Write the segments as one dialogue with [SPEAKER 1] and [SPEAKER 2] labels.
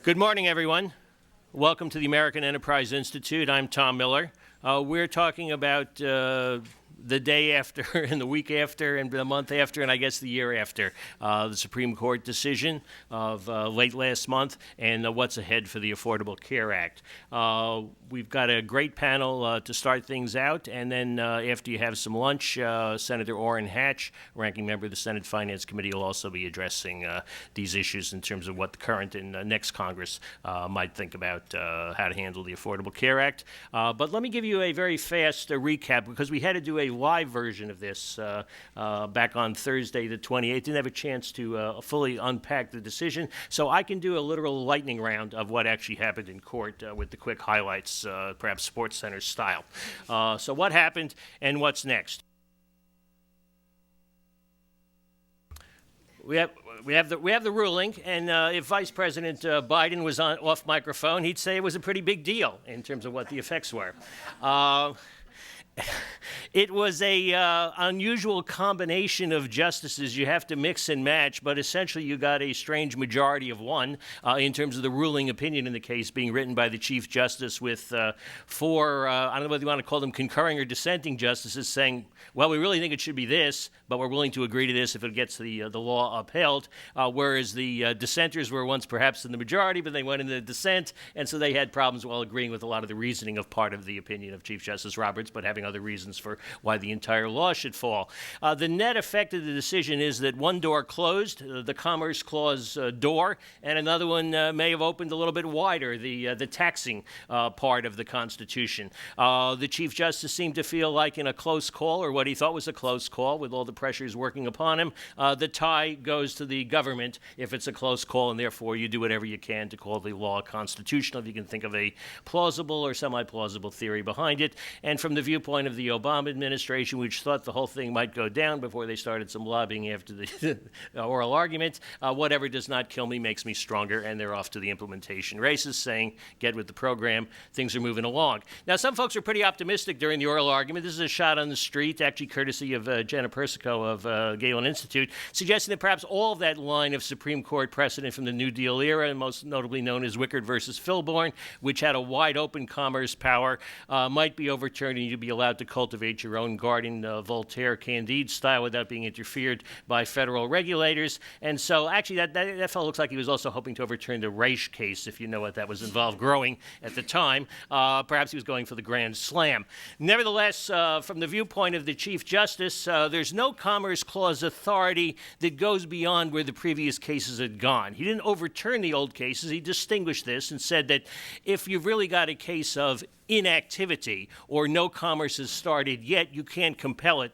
[SPEAKER 1] Good morning, everyone. Welcome to the American Enterprise Institute. I'm Tom Miller. We're talking about the day after and the week after and the month after and I guess the year after the Supreme Court decision of late last month and what's ahead for the Affordable Care Act. We've got a great panel to start things out, and then after you have some lunch, Senator Orrin Hatch, ranking member of the Senate Finance Committee, will also be addressing these issues in terms of what the current and next Congress might think about how to handle the Affordable Care Act. But let me give you a very fast recap, because we had to do a live version of this back on Thursday the 28th. Didn't have a chance to fully unpack the decision, so I can do a literal lightning round of what actually happened in court with the quick highlights, perhaps Sports Center style. So what happened and what's next? We have the ruling, and if Vice President Biden was off microphone, he'd say it was a pretty big deal in terms of what the effects were. It was a unusual combination of justices. You have to mix and match, but essentially you got a strange majority of one in terms of the ruling opinion in the case being written by the Chief Justice, with four, I don't know whether you want to call them concurring or dissenting justices, saying, well, we really think it should be this, but we're willing to agree to this if it gets the law upheld, whereas the dissenters were once perhaps in the majority, but they went into dissent, and so they had problems while agreeing with a lot of the reasoning of part of the opinion of Chief Justice Roberts, but having other reasons for why the entire law should fall. The net effect of the decision is that one door closed, the Commerce Clause door, and another one may have opened a little bit wider, the taxing part of the Constitution. The Chief Justice seemed to feel like in a close call, or what he thought was a close call, with all the pressures working upon him, the tie goes to the government if it's a close call, and therefore you do whatever you can to call the law constitutional, if you can think of a plausible or semi-plausible theory behind it. And from the viewpoint of the Obama administration, which thought the whole thing might go down before they started some lobbying after the oral argument, whatever does not kill me makes me stronger, and they're off to the implementation races, saying, get with the program, things are moving along. Now, some folks are pretty optimistic during the oral argument. This is a shot on the street, actually courtesy of Jenna Persico of Galen Institute, suggesting that perhaps all of that line of Supreme Court precedent from the New Deal era, and most notably known as Wickard versus Filborn, which had a wide-open commerce power, might be overturned, and you'd be allowed to cultivate your own garden, Voltaire, Candide style, without being interfered by federal regulators. And so actually that fellow looks like he was also hoping to overturn the Reich case, if you know what that was involved growing at the time. Perhaps he was going for the Grand Slam. Nevertheless, from the viewpoint of the Chief Justice, there's no Commerce Clause authority that goes beyond where the previous cases had gone. He didn't overturn the old cases. He distinguished this and said that if you've really got a case of inactivity or no commerce has started yet, you can't compel it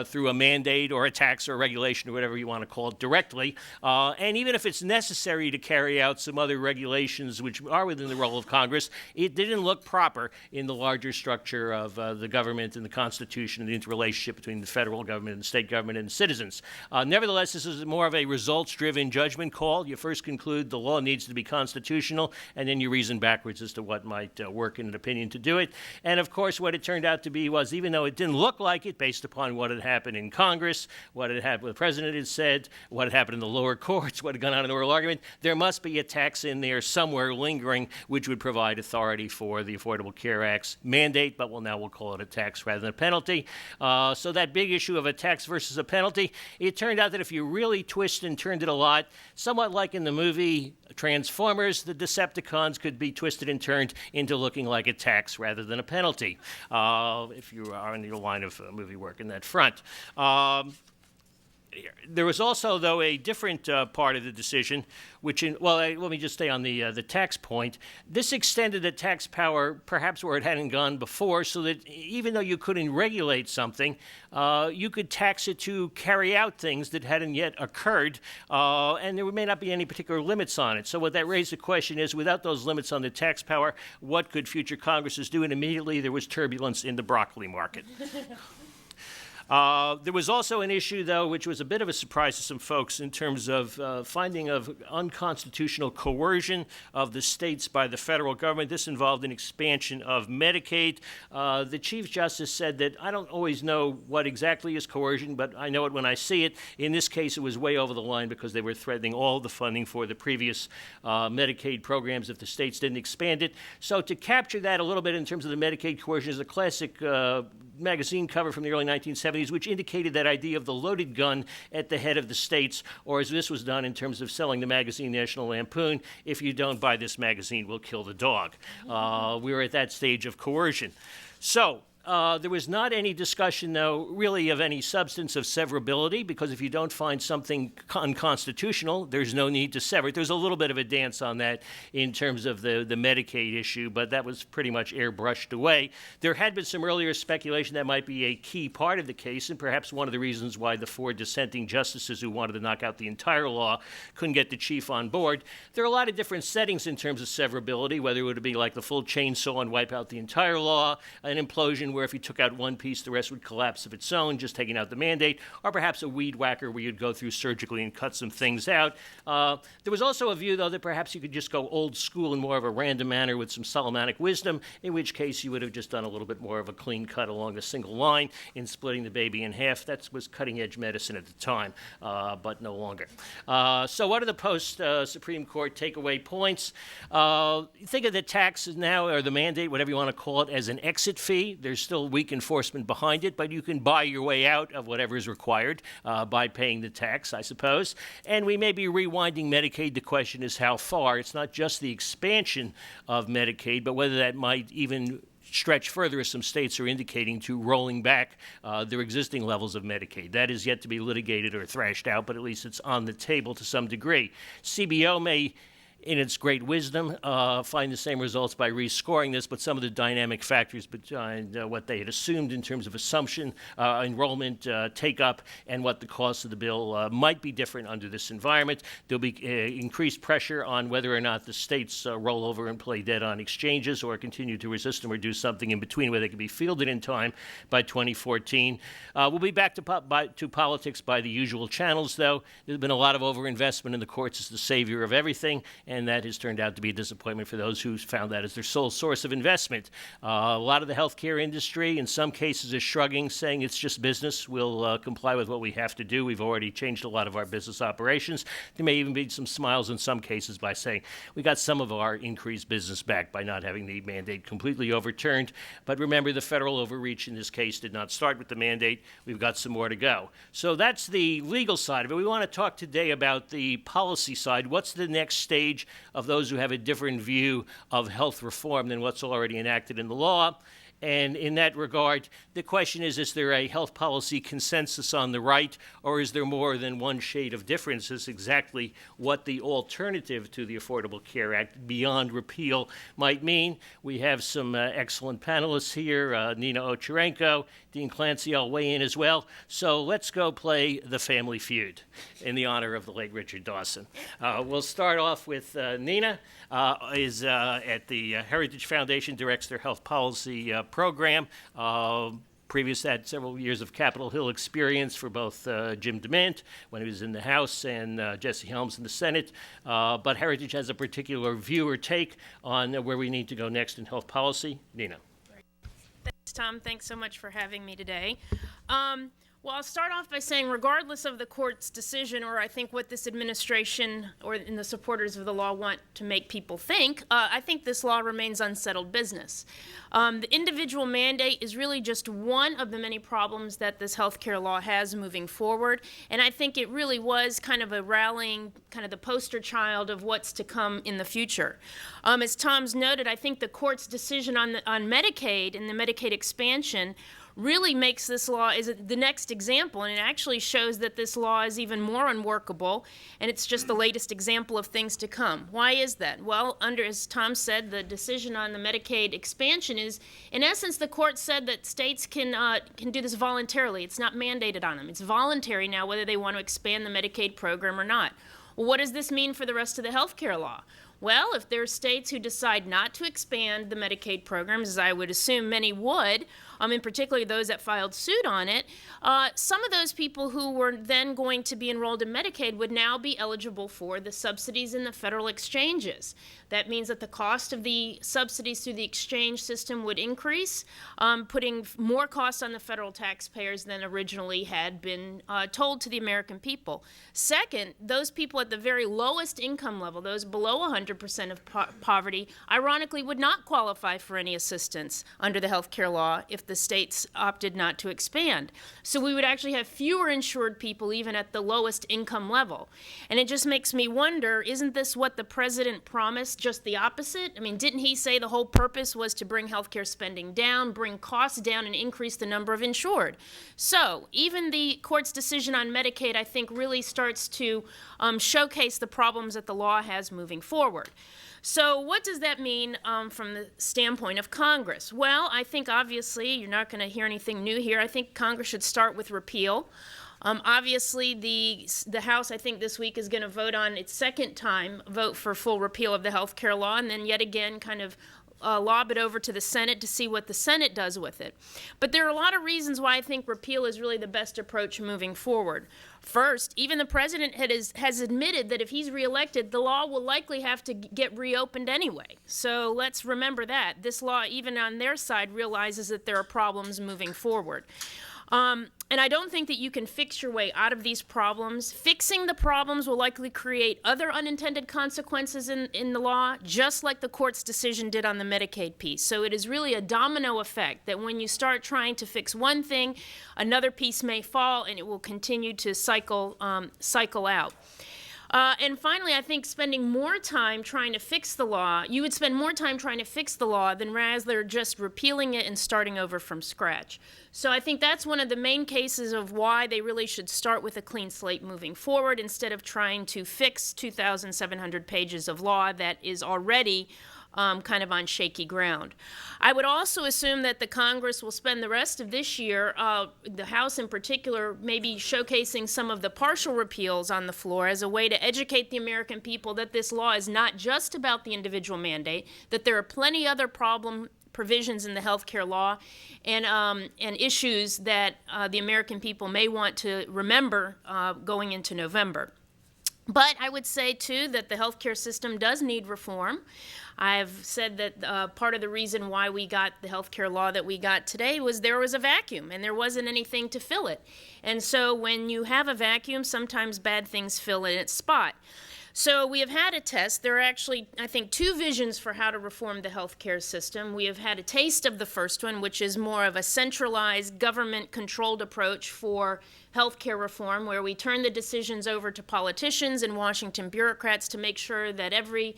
[SPEAKER 1] through a mandate or a tax or a regulation or whatever you want to call it directly. And even if it's necessary to carry out some other regulations which are within the role of Congress, it didn't look proper in the larger structure of the government and the Constitution and the interrelationship between the federal government and the state government and citizens. Nevertheless, this is more of a results-driven judgment call. You first conclude the law needs to be constitutional, and then you reason backwards as to what might work in an opinion to do it. And of course, what it turned out to be was, even though it didn't look like it, based upon what had happened in Congress, what had happened, what the president had said, what had happened in the lower courts, what had gone on in the oral argument, there must be a tax in there somewhere lingering which would provide authority for the Affordable Care Act's mandate, but we'll call it a tax rather than a penalty. So that big issue of a tax versus a penalty, it turned out that if you really twist and turned it a lot, somewhat like in the movie Transformers, the Decepticons could be twisted and turned into looking like a tax rather than a penalty, if you are in your line of movie work in that front. There was also, though, a different part of the decision, which, let me just stay on the tax point. This extended the tax power perhaps where it hadn't gone before, so that even though you couldn't regulate something, you could tax it to carry out things that hadn't yet occurred, and there may not be any particular limits on it. So what that raised the question is, without those limits on the tax power, what could future Congresses do? And immediately there was turbulence in the broccoli market. There was also an issue, though, which was a bit of a surprise to some folks in terms of finding of unconstitutional coercion of the states by the federal government. This involved an expansion of Medicaid. The Chief Justice said that I don't always know what exactly is coercion, but I know it when I see it. In this case, it was way over the line because they were threatening all the funding for the previous Medicaid programs if the states didn't expand it. So to capture that a little bit in terms of the Medicaid coercion is a classic magazine cover from the early 1970s, which indicated that idea of the loaded gun at the head of the states, or as this was done in terms of selling the magazine National Lampoon, if you don't buy this magazine, we'll kill the dog. We were at that stage of coercion. So there was not any discussion, though, really of any substance of severability, because if you don't find something unconstitutional, there's no need to sever it. There's a little bit of a dance on that in terms of the Medicaid issue, but that was pretty much airbrushed away. There had been some earlier speculation that might be a key part of the case, and perhaps one of the reasons why the 4 dissenting justices who wanted to knock out the entire law couldn't get the chief on board. There are a lot of different settings in terms of severability, whether it would be like the full chainsaw and wipe out the entire law, an implosion where if you took out one piece, the rest would collapse of its own, just taking out the mandate, or perhaps a weed whacker where you'd go through surgically and cut some things out. There was also a view, though, that perhaps you could just go old school in more of a random manner with some Solomonic wisdom, in which case you would have just done a little bit more of a clean cut along a single line in splitting the baby in half. That was cutting-edge medicine at the time, but no longer. So what are the post-Supreme Court takeaway points? Think of the tax now, or the mandate, whatever you want to call it, as an exit fee. There's still weak enforcement behind it, but you can buy your way out of whatever is required by paying the tax, I suppose. And we may be rewinding Medicaid. The question is how far. It's not just the expansion of Medicaid, but whether that might even stretch further, as some states are indicating, to rolling back their existing levels of Medicaid. That is yet to be litigated or thrashed out, but at least it's on the table to some degree. CBO may, in its great wisdom, find the same results by rescoring this, but some of the dynamic factors behind what they had assumed in terms of assumption, enrollment, take-up, and what the cost of the bill might be different under this environment. There'll be increased pressure on whether or not the states roll over and play dead on exchanges or continue to resist them or do something in between where they can be fielded in time by 2014. We'll be back to politics by the usual channels, though. There's been a lot of overinvestment in the courts as the savior of everything, and that has turned out to be a disappointment for those who found that as their sole source of investment. A lot of the healthcare industry, in some cases, is shrugging, saying it's just business. We'll comply with what we have to do. We've already changed a lot of our business operations. There may even be some smiles in some cases by saying we got some of our increased business back by not having the mandate completely overturned. But remember, the federal overreach in this case did not start with the mandate. We've got some more to go. So that's the legal side of it. We want to talk today about the policy side. What's the next stage of those who have a different view of health reform than what's already enacted in the law? And in that regard, the question is there a health policy consensus on the right, or is there more than one shade of difference? Is exactly what the alternative to the Affordable Care Act beyond repeal might mean. We have some excellent panelists here, Nina Owcharenko, Dean Clancy, I'll weigh in as well. So let's go play The Family Feud in the honor of the late Richard Dawson. We'll start off with Nina, is at the Heritage Foundation, directs their health policy program. Previous had several years of Capitol Hill experience for both Jim DeMint when he was in the House and Jesse Helms in the Senate. But Heritage has a particular view or take on where we need to go next in health policy. Nina.
[SPEAKER 2] Thanks, Tom. Thanks so much for having me today. Well, I'll start off by saying, regardless of the court's decision, or I think what this administration or in the supporters of the law want to make people think, I think this law remains unsettled business. The individual mandate is really just one of the many problems that this healthcare law has moving forward, and I think it really was kind of a rallying, kind of the poster child of what's to come in the future. As Tom's noted, I think the court's decision on Medicaid and the Medicaid expansion really makes this law is the next example, and it actually shows that this law is even more unworkable, and it's just the latest example of things to come. Why is that? Well, as Tom said, the decision on the Medicaid expansion is, in essence, the court said that states can do this voluntarily. It's not mandated on them. It's voluntary now whether they want to expand the Medicaid program or not. Well, what does this mean for the rest of the health care law? Well, if there are states who decide not to expand the Medicaid programs, as I would assume many would, in particular those that filed suit on it, some of those people who were then going to be enrolled in Medicaid would now be eligible for the subsidies in the federal exchanges. That means that the cost of the subsidies through the exchange system would increase, putting more costs on the federal taxpayers than originally had been told to the American people. Second, those people at the very lowest income level, those below 100% of poverty, ironically would not qualify for any assistance under the health care law if the states opted not to expand. So we would actually have fewer insured people even at the lowest income level. And it just makes me wonder, isn't this what the president promised, just the opposite? I mean, didn't he say the whole purpose was to bring healthcare spending down, bring costs down, and increase the number of insured? So even the court's decision on Medicaid, I think, really starts to showcase the problems that the law has moving forward. So what does that mean from the standpoint of Congress? Well, I think obviously you're not going to hear anything new here. I think Congress should start with repeal. Obviously, the House, I think, this week is going to vote on its second time vote for full repeal of the health care law, and then yet again kind of lob it over to the Senate to see what the Senate does with it. But there are a lot of reasons why I think repeal is really the best approach moving forward. First, even the president has admitted that if he's reelected, the law will likely have to get reopened anyway. So let's remember that. This law, even on their side, realizes that there are problems moving forward. And I don't think that you can fix your way out of these problems. Fixing the problems will likely create other unintended consequences in the law, just like the court's decision did on the Medicaid piece. So it is really a domino effect that when you start trying to fix one thing, another piece may fall and it will continue to cycle out. And finally, I think spending more time trying to fix the law, you would spend more time trying to fix the law than rather just repealing it and starting over from scratch. So I think that's one of the main cases of why they really should start with a clean slate moving forward instead of trying to fix 2,700 pages of law that is already kind of on shaky ground. I would also assume that the Congress will spend the rest of this year, the House in particular, maybe showcasing some of the partial repeals on the floor as a way to educate the American people that this law is not just about the individual mandate, that there are plenty other provisions in the health care law and issues that the American people may want to remember going into November. But I would say, too, that the healthcare system does need reform. I've said that part of the reason why we got the healthcare law that we got today was there was a vacuum and there wasn't anything to fill it. And so when you have a vacuum, sometimes bad things fill in its spot. So we have had a test. There are actually, I think, two visions for how to reform the healthcare system. We have had a taste of the first one, which is more of a centralized, government-controlled approach for healthcare reform, where we turn the decisions over to politicians and Washington bureaucrats to make sure that every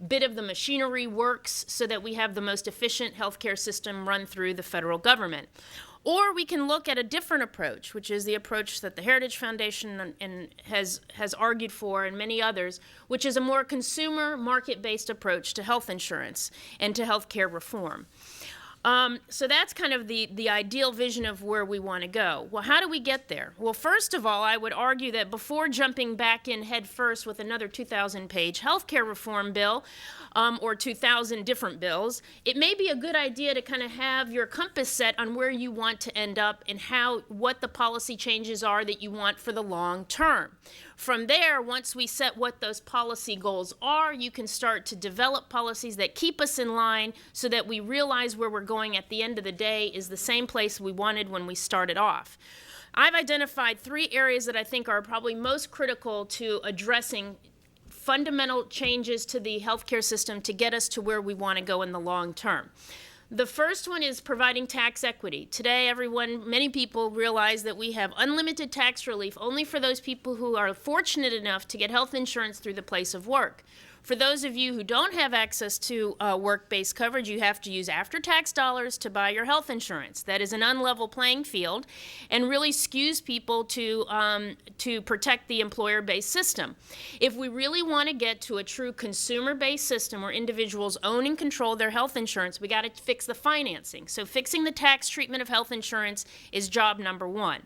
[SPEAKER 2] bit of the machinery works so that we have the most efficient healthcare system run through the federal government. Or we can look at a different approach, which is the approach that the Heritage Foundation has argued for and many others, which is a more consumer market-based approach to health insurance and to healthcare reform. So that's kind of the ideal vision of where we want to go. Well, how do we get there? Well, first of all, I would argue that before jumping back in head first with another 2,000-page healthcare reform bill, or 2,000 different bills, it may be a good idea to kind of have your compass set on where you want to end up and what the policy changes are that you want for the long term. From there, once we set what those policy goals are, you can start to develop policies that keep us in line so that we realize where we're going at the end of the day is the same place we wanted when we started off. I've identified 3 areas that I think are probably most critical to addressing fundamental changes to the healthcare system to get us to where we want to go in the long term. The first one is providing tax equity. Today, many people realize that we have unlimited tax relief only for those people who are fortunate enough to get health insurance through the place of work. For those of you who don't have access to work-based coverage, you have to use after-tax dollars to buy your health insurance. That is an unlevel playing field and really skews people to protect the employer-based system. If we really want to get to a true consumer-based system where individuals own and control their health insurance, we got to fix the financing. So fixing the tax treatment of health insurance is job number 1.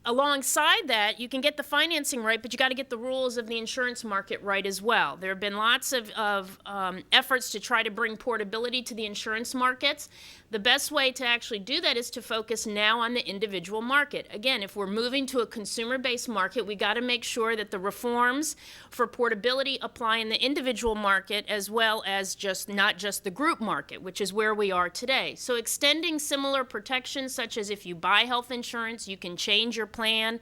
[SPEAKER 2] alongside that, you can get the financing right, but you got to get the rules of the insurance market right as well. There have been lots of efforts to try to bring portability to the insurance markets. The best way to actually do that is to focus now on the individual market. Again, if we're moving to a consumer-based market, we got to make sure that the reforms for portability apply in the individual market as well as not just the group market, which is where we are today. So extending similar protections, such as if you buy health insurance, you can change your plan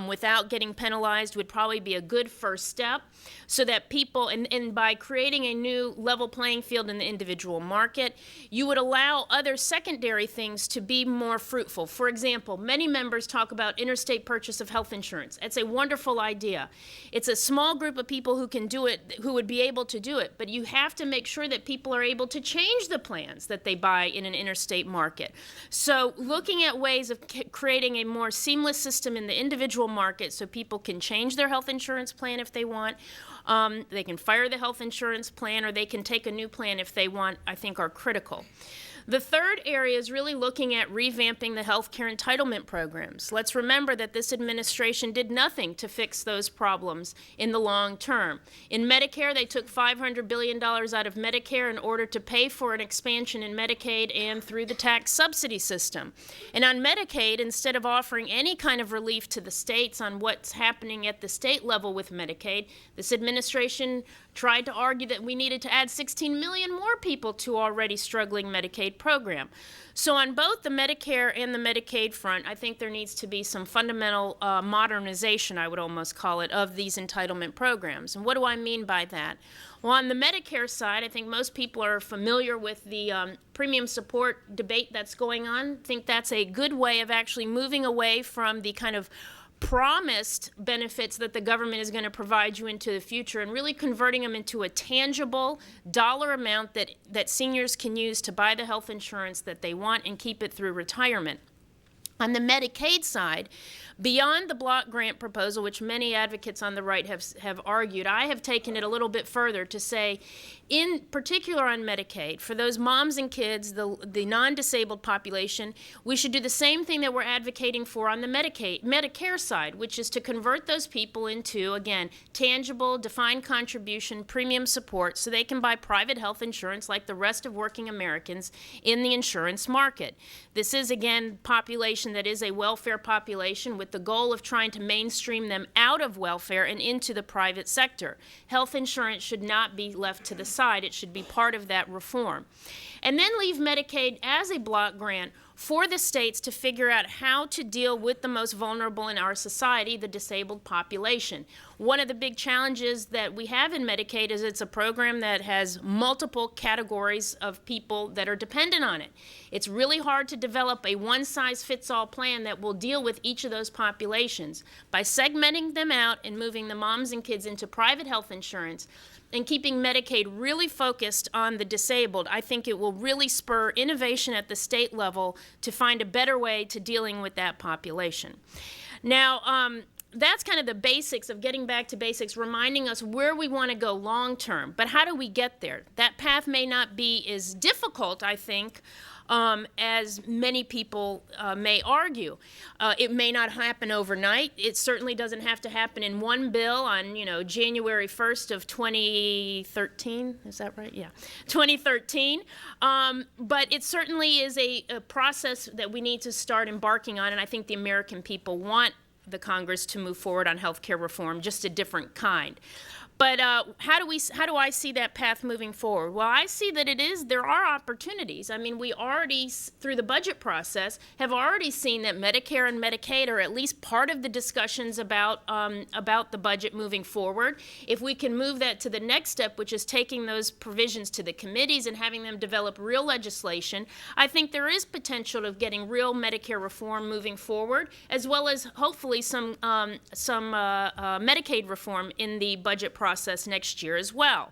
[SPEAKER 2] without getting penalized, would probably be a good first step, so that people, and by creating a new level playing field in the individual market, you would allow other secondary things to be more fruitful. For example, many members talk about interstate purchase of health insurance. It's a wonderful idea. It's a small group of people who can do it, who would be able to do it, but you have to make sure that people are able to change the plans that they buy in an interstate market. So looking at ways of creating a more seamless system in the individual market so people can change their health insurance plan if they want. They can fire the health insurance plan, or they can take a new plan if they want, I think are critical. The third area is really looking at revamping the health care entitlement programs. Let's remember that this administration did nothing to fix those problems in the long term. In Medicare, they took $500 billion out of Medicare in order to pay for an expansion in Medicaid and through the tax subsidy system. And on Medicaid, instead of offering any kind of relief to the states on what's happening at the state level with Medicaid, this administration tried to argue that we needed to add 16 million more people to already struggling Medicaid program. So on both the Medicare and the Medicaid front, I think there needs to be some fundamental modernization, I would almost call it, of these entitlement programs. And what do I mean by that? Well, on the Medicare side, I think most people are familiar with the premium support debate that's going on. I think that's a good way of actually moving away from the kind of promised benefits that the government is going to provide you into the future and really converting them into a tangible dollar amount that seniors can use to buy the health insurance that they want and keep it through retirement. On the Medicaid side, beyond the block grant proposal, which many advocates on the right have argued, I have taken it a little bit further to say, in particular on Medicaid, for those moms and kids, the non-disabled population, we should do the same thing that we're advocating for on the Medicare side, which is to convert those people into, again, tangible, defined contribution, premium support, so they can buy private health insurance like the rest of working Americans in the insurance market. This is, again, population that is a welfare population with the goal of trying to mainstream them out of welfare and into the private sector. Health insurance should not be left to the side. It should be part of that reform. And then leave Medicaid as a block grant for the states to figure out how to deal with the most vulnerable in our society, the disabled population. One of the big challenges that we have in Medicaid is it's a program that has multiple categories of people that are dependent on it. It's really hard to develop a one-size-fits-all plan that will deal with each of those populations. By segmenting them out and moving the moms and kids into private health insurance, and keeping Medicaid really focused on the disabled, I think it will really spur innovation at the state level to find a better way to dealing with that population. Now, that's kind of the basics of getting back to basics, reminding us where we want to go long term. But how do we get there? That path may not be as difficult, I think, as many people may argue. It may not happen overnight. It certainly doesn't have to happen in one bill on, January 1st of 2013. Is that right? Yeah, 2013. But it certainly is a process that we need to start embarking on, and I think the American people want the Congress to move forward on health care reform, just a different kind. But how do I see that path moving forward? Well, I see that there are opportunities. I mean, we already, through the budget process, have already seen that Medicare and Medicaid are at least part of the discussions about the budget moving forward. If we can move that to the next step, which is taking those provisions to the committees and having them develop real legislation, I think there is potential of getting real Medicare reform moving forward, as well as hopefully some Medicaid reform in the budget process next year as well.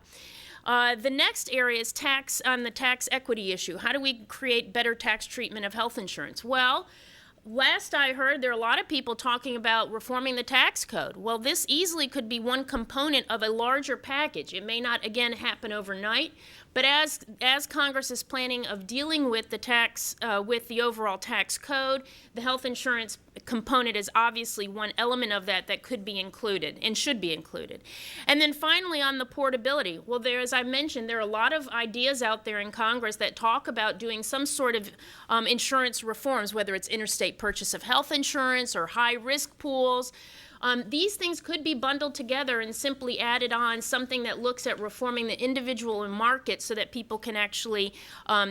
[SPEAKER 2] The next area is the tax equity issue. How do we create better tax treatment of health insurance? Well, last I heard, there are a lot of people talking about reforming the tax code. Well, this easily could be one component of a larger package. It may not, again, happen overnight, but as Congress is planning of dealing with the overall tax code, the health insurance component is obviously one element of that that could be included and should be included. And then finally on the portability, well, as I mentioned, there are a lot of ideas out there in Congress that talk about doing some sort of insurance reforms, whether it's interstate purchase of health insurance or high-risk pools. These things could be bundled together and simply added on, something that looks at reforming the individual market so that people can actually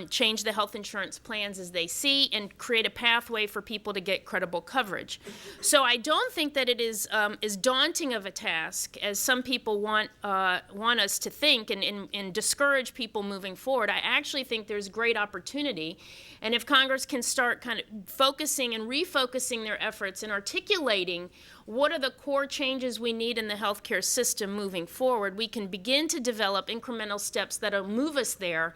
[SPEAKER 2] change the health insurance plans as they see and create a pathway for people to get credible coverage. So I don't think that it is as daunting of a task as some people want us to think and discourage people moving forward. I actually think there's great opportunity. And if Congress can start kind of focusing and refocusing their efforts and articulating what are the core changes we need in the healthcare system moving forward, we can begin to develop incremental steps that will move us there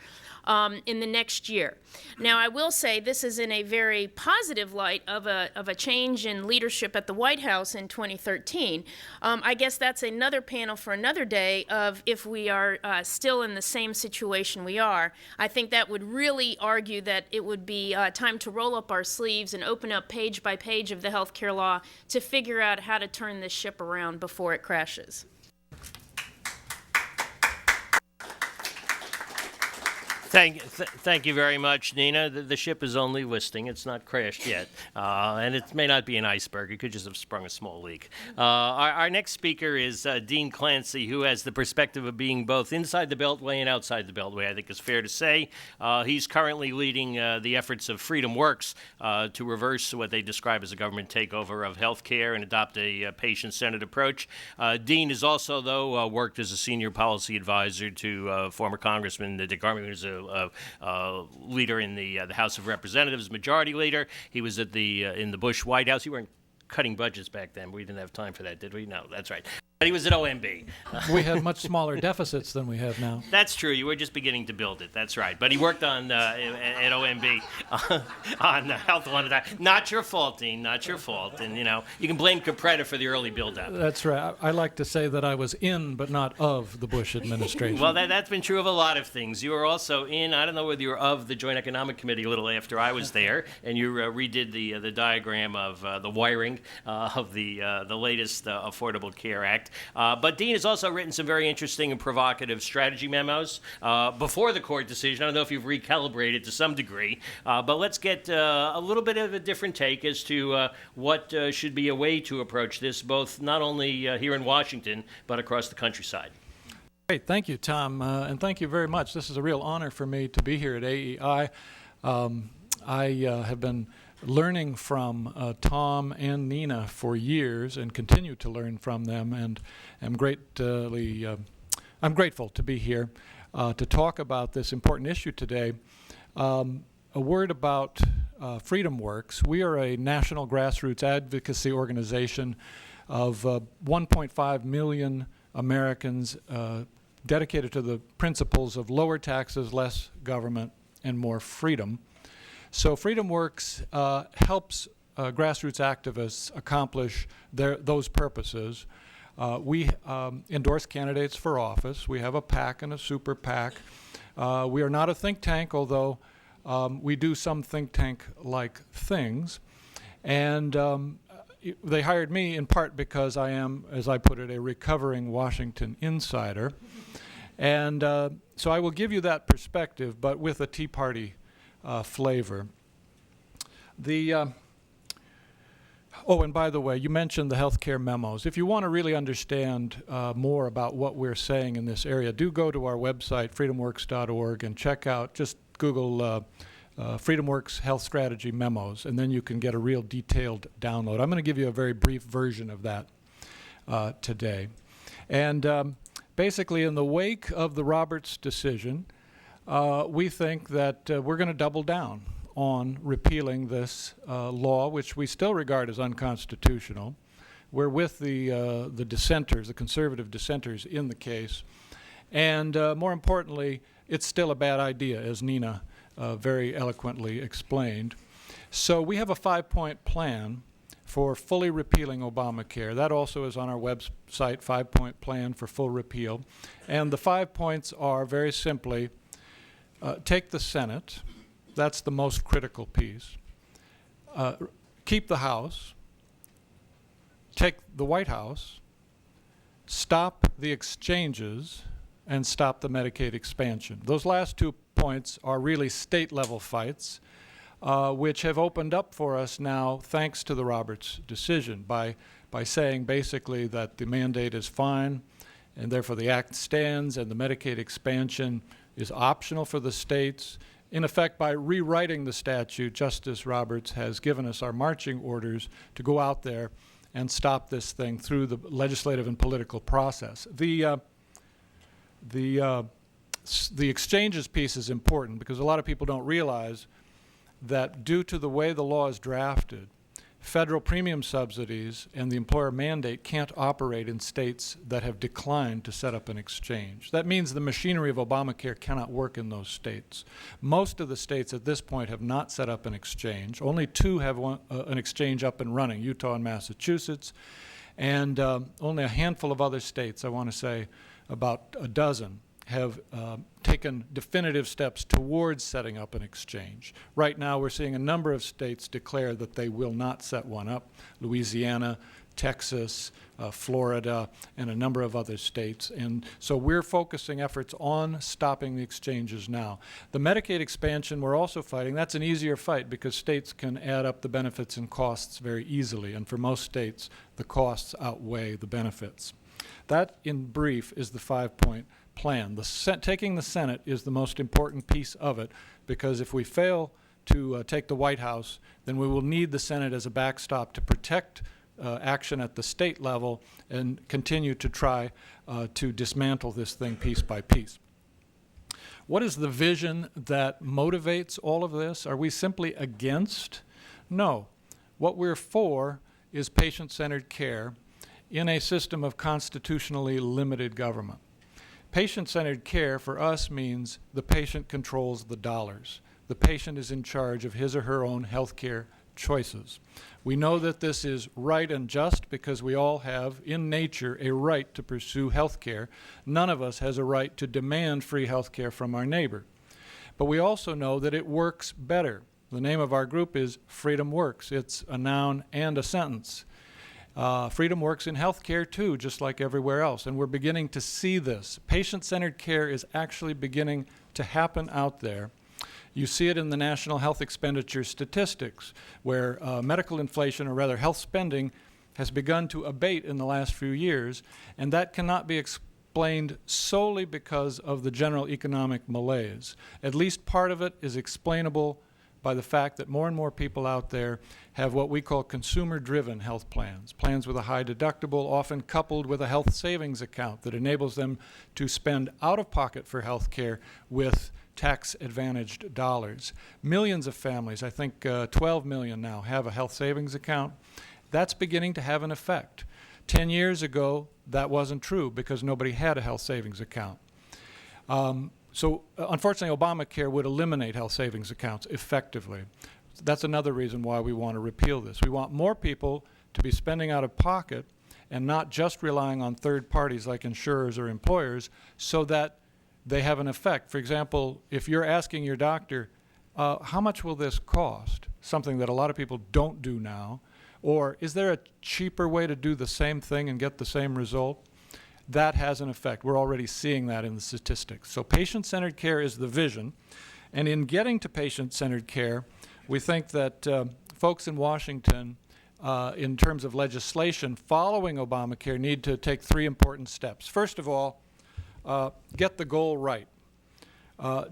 [SPEAKER 2] in the next year. Now, I will say this is in a very positive light of a change in leadership at the White House in 2013. I guess that's another panel for another day of if we are still in the same situation we are. I think that would really argue that it would be time to roll up our sleeves and open up page by page of the healthcare law to figure out how to turn this ship around before it crashes.
[SPEAKER 1] Thank you very much, Nina. The ship is only listing. It's not crashed yet. And it may not be an iceberg. It could just have sprung a small leak. Our next speaker is Dean Clancy, who has the perspective of being both inside the Beltway and outside the Beltway, I think is fair to say. He's currently leading the efforts of FreedomWorks to reverse what they describe as a government takeover of health care and adopt a patient-centered approach. Dean has also, though, worked as a senior policy advisor to former Congressman Dick Armey, who's a leader in the House of Representatives, majority leader. He was at in the Bush White House. You weren't cutting budgets back then. We didn't have time for that, did we? No, that's right. But he was at OMB.
[SPEAKER 3] We had much smaller deficits than we have now.
[SPEAKER 1] That's true. You were just beginning to build it. That's right. But he worked on at OMB on health law. Not your fault, Dean. Not your fault. And, you can blame Capretta for the early build-up.
[SPEAKER 3] That's right. I like to say that I was in but not of the Bush administration.
[SPEAKER 1] Well, that's been true of a lot of things. You were also in, I don't know whether you were of the Joint Economic Committee a little after I was there, and you redid the diagram of the wiring of the latest Affordable Care Act. But Dean has also written some very interesting and provocative strategy memos before the court decision. I don't know if you've recalibrated to some degree, but let's get a little bit of a different take as to what should be a way to approach this, both not only here in Washington, but across the countryside.
[SPEAKER 3] Great. Thank you, Tom, and thank you very much. This is a real honor for me to be here at AEI. I have been learning from Tom and Nina for years and continue to learn from them, and I'm grateful to be here to talk about this important issue today. A word about FreedomWorks. We are a national grassroots advocacy organization of 1.5 million Americans dedicated to the principles of lower taxes, less government, and more freedom. So FreedomWorks helps grassroots activists accomplish those purposes. We endorse candidates for office. We have a PAC and a super PAC. We are not a think tank, although we do some think tank-like things. And they hired me in part because I am, as I put it, a recovering Washington insider. And so I will give you that perspective, but with a Tea Party flavor. Oh, and by the way, you mentioned the healthcare memos. If you want to really understand more about what we're saying in this area, do go to our website, freedomworks.org, and check out, just Google FreedomWorks Health Strategy Memos, and then you can get a real detailed download. I'm going to give you a very brief version of that today. And basically, in the wake of the Roberts decision, we think that we're going to double down on repealing this law, which we still regard as unconstitutional. We're with the dissenters, the conservative dissenters in the case. And more importantly, it's still a bad idea, as Nina very eloquently explained. So we have a 5-point plan for fully repealing Obamacare. That also is on our website, 5-point plan for full repeal. And the 5 points are very simply, take the Senate. That's the most critical piece. keep the House, take the White House, stop the exchanges, and stop the Medicaid expansion. Those last 2 points are really state-level fights, which have opened up for us now thanks to the Roberts decision by saying basically that the mandate is fine and therefore the act stands and the Medicaid expansion is optional for the states. In effect, by rewriting the statute, Justice Roberts has given us our marching orders to go out there and stop this thing through the legislative and political process. The exchanges piece is important because a lot of people don't realize that due to the way the law is drafted, federal premium subsidies and the employer mandate can't operate in states that have declined to set up an exchange. That means the machinery of Obamacare cannot work in those states. Most of the states at this point have not set up an exchange. Only 2 have an exchange up and running, Utah and Massachusetts, and only a handful of other states, I want to say about a dozen, have taken definitive steps towards setting up an exchange. Right now, we're seeing a number of states declare that they will not set one up: Louisiana, Texas, Florida, and a number of other states. And so we're focusing efforts on stopping the exchanges now. The Medicaid expansion we're also fighting. That's an easier fight because states can add up the benefits and costs very easily. And for most states, the costs outweigh the benefits. That, in brief, is the 5-point plan. Taking the Senate is the most important piece of it, because if we fail to take the White House, then we will need the Senate as a backstop to protect action at the state level and continue to try to dismantle this thing piece by piece. What is the vision that motivates all of this? Are we simply against? No. What we're for is patient-centered care in a system of constitutionally limited government. Patient-centered care for us means the patient controls the dollars. The patient is in charge of his or her own health care choices. We know that this is right and just because we all have, in nature, a right to pursue health care. None of us has a right to demand free health care from our neighbor. But we also know that it works better. The name of our group is FreedomWorks. It's a noun and a sentence. Freedom works in healthcare too, just like everywhere else, and we're beginning to see this. Patient-centered care is actually beginning to happen out there. You see it in the national health expenditure statistics, where medical inflation, or rather health spending, has begun to abate in the last few years, and that cannot be explained solely because of the general economic malaise. At least part of it is explainable by the fact that more and more people out there have what we call consumer-driven health plans, plans with a high deductible, often coupled with a health savings account that enables them to spend out-of-pocket for health care with tax-advantaged dollars. Millions of families, I think 12 million now, have a health savings account. That's beginning to have an effect. 10 years ago, that wasn't true because nobody had a health savings account. So unfortunately, Obamacare would eliminate health savings accounts effectively. That's another reason why we want to repeal this. We want more people to be spending out of pocket and not just relying on third parties like insurers or employers so that they have an effect. For example, if you're asking your doctor, how much will this cost? Something that a lot of people don't do now. Or is there a cheaper way to do the same thing and get the same result? That has an effect. We're already seeing that in the statistics. So patient-centered care is the vision. And in getting to patient-centered care, we think that folks in Washington, in terms of legislation following Obamacare, need to take 3 important steps. First of all, get the goal right.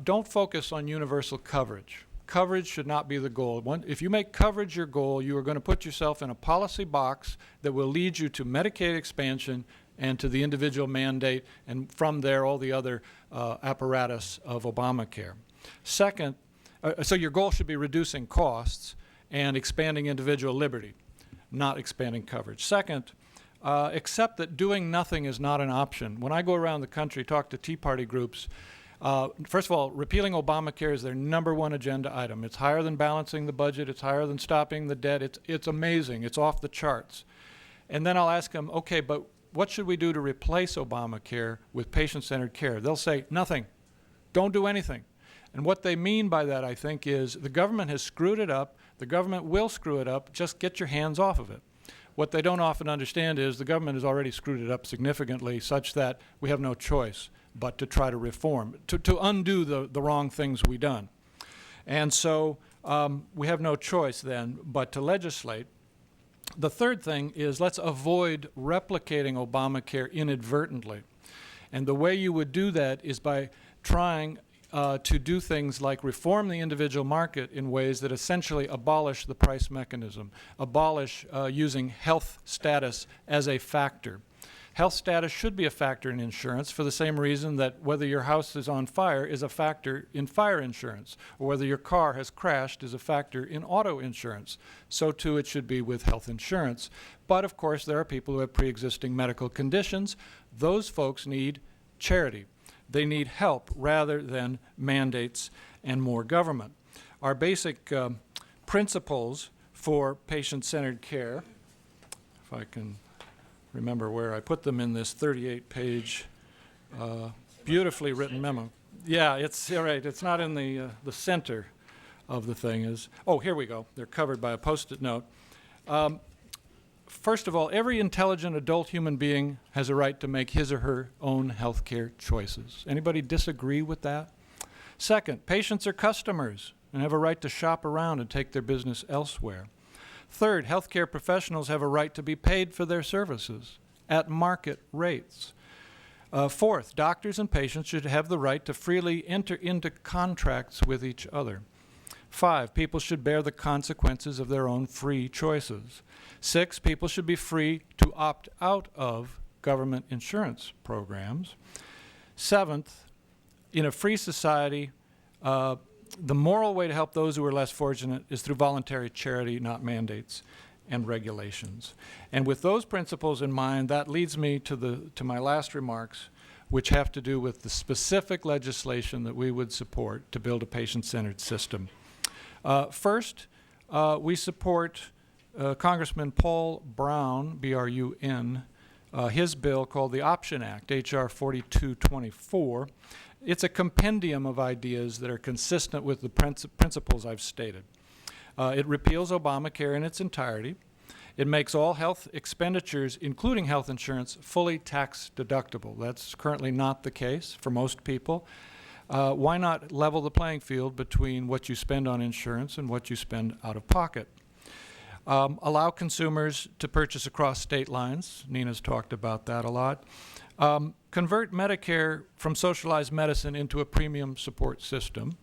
[SPEAKER 3] Don't focus on universal coverage. Coverage should not be the goal. If you make coverage your goal, you are going to put yourself in a policy box that will lead you to Medicaid expansion and to the individual mandate, and from there all the other apparatus of Obamacare. Second, so your goal should be reducing costs and expanding individual liberty, not expanding coverage. Second, accept that doing nothing is not an option. When I go around the country, talk to Tea Party groups, first of all, repealing Obamacare is their #1 agenda item. It's higher than balancing the budget. It's higher than stopping the debt. It's amazing. It's off the charts. And then I'll ask them, okay, but what should we do to replace Obamacare with patient-centered care? They'll say, nothing. Don't do anything. And what they mean by that, I think, is the government has screwed it up The government will screw it up. Just get your hands off of it. What they don't often understand is the government has already screwed it up significantly, such that we have no choice but to try to reform, to undo the wrong things we've done. And so we have no choice then but to legislate. The third thing is, let's avoid replicating Obamacare inadvertently. And the way you would do that is by trying to do things like reform the individual market in ways that essentially abolish the price mechanism, abolish using health status as a factor. Health status should be a factor in insurance for the same reason that whether your house is on fire is a factor in fire insurance, or whether your car has crashed is a factor in auto insurance. So too it should be with health insurance. But of course there are people who have pre-existing medical conditions. Those folks need charity. They need help rather than mandates and more government. Our basic principles for patient-centered care, if I can remember where I put them in this 38-page beautifully written memo. Yeah, it's all right. It's not in the center of the thing. Oh, here we go. They're covered by a Post-it note. First of all, every intelligent adult human being has a right to make his or her own health care choices. Anybody disagree with that? Second, patients are customers and have a right to shop around and take their business elsewhere. Third, healthcare professionals have a right to be paid for their services at market rates. Fourth, doctors and patients should have the right to freely enter into contracts with each other. 5, people should bear the consequences of their own free choices. 6, people should be free to opt out of government insurance programs. 7th, in a free society, the moral way to help those who are less fortunate is through voluntary charity, not mandates and regulations. And with those principles in mind, that leads me to my last remarks, which have to do with the specific legislation that we would support to build a patient-centered system. First, we support Congressman Paul Brown, B-R-U-N, his bill called the Option Act, H.R. 4224. It's a compendium of ideas that are consistent with the principles I've stated. It repeals Obamacare in its entirety. It makes all health expenditures, including health insurance, fully tax deductible. That's currently not the case for most people. Why not level the playing field between what you spend on insurance and what you spend out of pocket? Allow consumers to purchase across state lines. Nina's talked about that a lot. Convert Medicare from socialized medicine into a premium support system.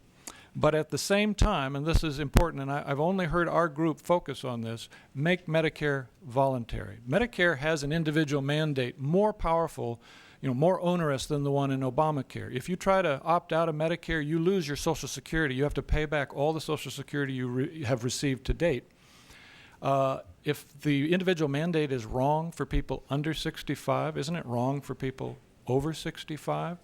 [SPEAKER 3] But at the same time, and this is important, and I've only heard our group focus on this, make Medicare voluntary. Medicare has an individual mandate more powerful, more onerous than the one in Obamacare. If you try to opt out of Medicare, you lose your Social Security. You have to pay back all the Social Security you have received to date. If the individual mandate is wrong for people under 65, isn't it wrong for people over 65?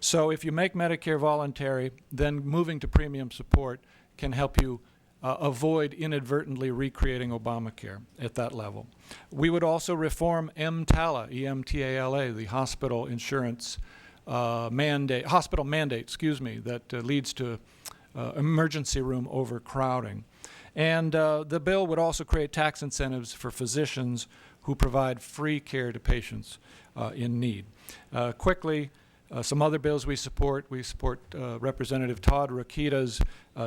[SPEAKER 3] So if you make Medicare voluntary, then moving to premium support can help you avoid inadvertently recreating Obamacare at that level. We would also reform EMTALA, E-M-T-A-L-A, the hospital insurance mandate, that leads to emergency room overcrowding. And the bill would also create tax incentives for physicians who provide free care to patients in need. Quickly, some other bills we support. We support Representative Todd Rokita's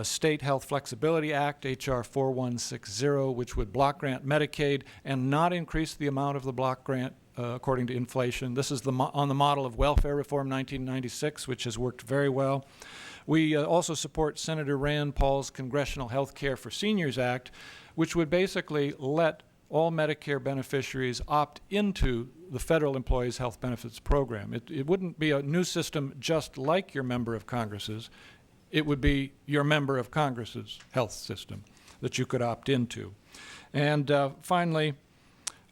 [SPEAKER 3] State Health Flexibility Act, H.R. 4160, which would block grant Medicaid and not increase the amount of the block grant according to inflation. This is on the model of Welfare Reform 1996, which has worked very well. We also support Senator Rand Paul's Congressional Health Care for Seniors Act, which would basically let all Medicare beneficiaries opt into the Federal Employees Health Benefits Program. It wouldn't be a new system just like your member of Congress's. It would be your member of Congress's health system that you could opt into. And finally,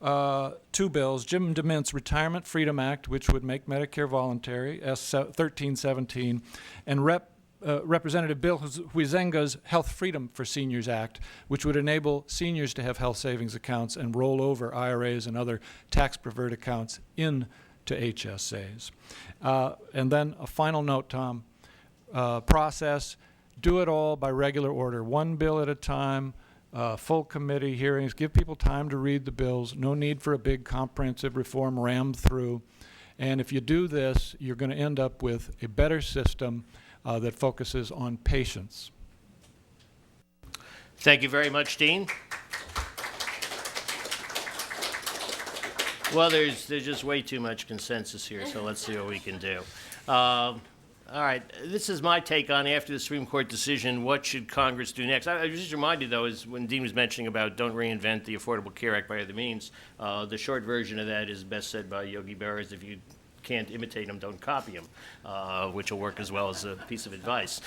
[SPEAKER 3] 2 bills, Jim DeMint's Retirement Freedom Act, which would make Medicare voluntary, S 1317, and Representative Bill Huizenga's Health Freedom for Seniors Act, which would enable seniors to have health savings accounts and roll over IRAs and other tax-preferred accounts into HSAs. And then a final note, Tom, process, do it all by regular order, one bill at a time, full committee hearings, give people time to read the bills. No need for a big comprehensive reform rammed through. And if you do this, you're going to end up with a better system that focuses on patients.
[SPEAKER 1] Thank you very much, Dean. Well, there's just way too much consensus here, so let's see what we can do. All right, this is my take on, after the Supreme Court decision, what should Congress do next? I was just reminded, though, is when Dean was mentioning about don't reinvent the Affordable Care Act by other means, the short version of that is best said by Yogi Berra, is if you can't imitate him, don't copy him, which will work as well as a piece of advice.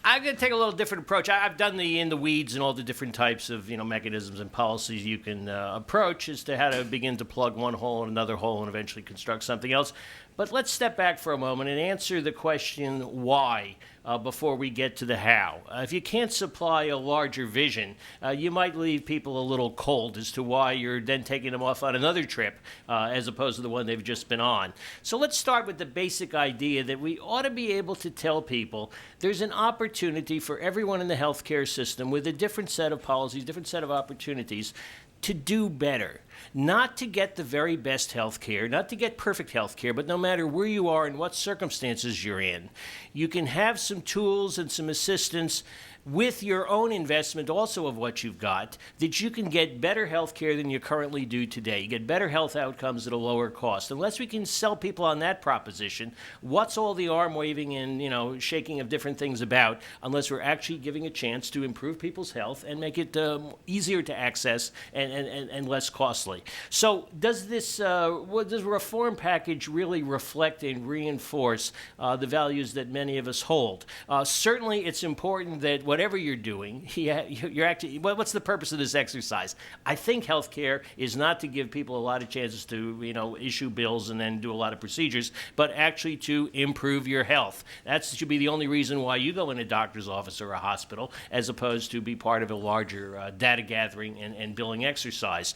[SPEAKER 1] I'm going to take a little different approach. I've done the in the weeds and all the different types of mechanisms and policies you can approach as to how to begin to plug one hole in another hole and eventually construct something else. But let's step back for a moment and answer the question why before we get to the how. If you can't supply a larger vision, you might leave people a little cold as to why you're then taking them off on another trip as opposed to the one they've just been on. So let's start with the basic idea that we ought to be able to tell people there's an opportunity for everyone in the healthcare system with a different set of policies, different set of opportunities to do better. Not to get the very best health care, not to get perfect health care, but no matter where you are and what circumstances you're in, you can have some tools and some assistance with your own investment also of what you've got, that you can get better health care than you currently do today. You get better health outcomes at a lower cost. Unless we can sell people on that proposition, what's all the arm waving and shaking of different things about, unless we're actually giving a chance to improve people's health and make it easier to access and less costly. So does this does a reform package really reflect and reinforce the values that many of us hold? Certainly it's important that whatever you're doing, you're actually, what's the purpose of this exercise? I think healthcare is not to give people a lot of chances to, issue bills and then do a lot of procedures, but actually to improve your health. That should be the only reason why you go in a doctor's office or a hospital, as opposed to be part of a larger data gathering and billing exercise.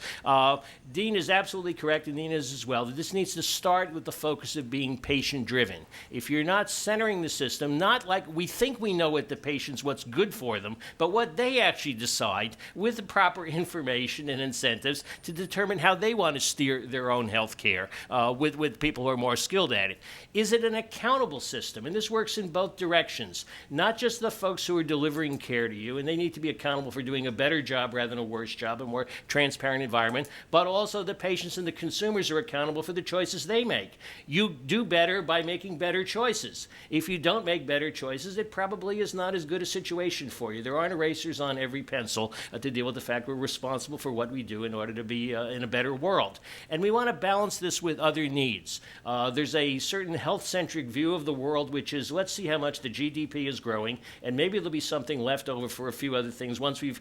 [SPEAKER 1] Dean is absolutely correct, and Dean is as well, that this needs to start with the focus of being patient-driven. If you're not centering the system, not like we think we know what the patient's, what's good for them, but what they actually decide with the proper information and incentives to determine how they want to steer their own health care with people who are more skilled at it. Is it an accountable system? And this works in both directions. Not just the folks who are delivering care to you, and they need to be accountable for doing a better job rather than a worse job, a more transparent environment, but also the patients and the consumers are accountable for the choices they make. You do better by making better choices. If you don't make better choices, it probably is not as good a situation for you. There aren't erasers on every pencil to deal with the fact we're responsible for what we do in order to be in a better world. And we want to balance this with other needs. There's a certain health-centric view of the world, which is, let's see how much the GDP is growing, and maybe there'll be something left over for a few other things once we've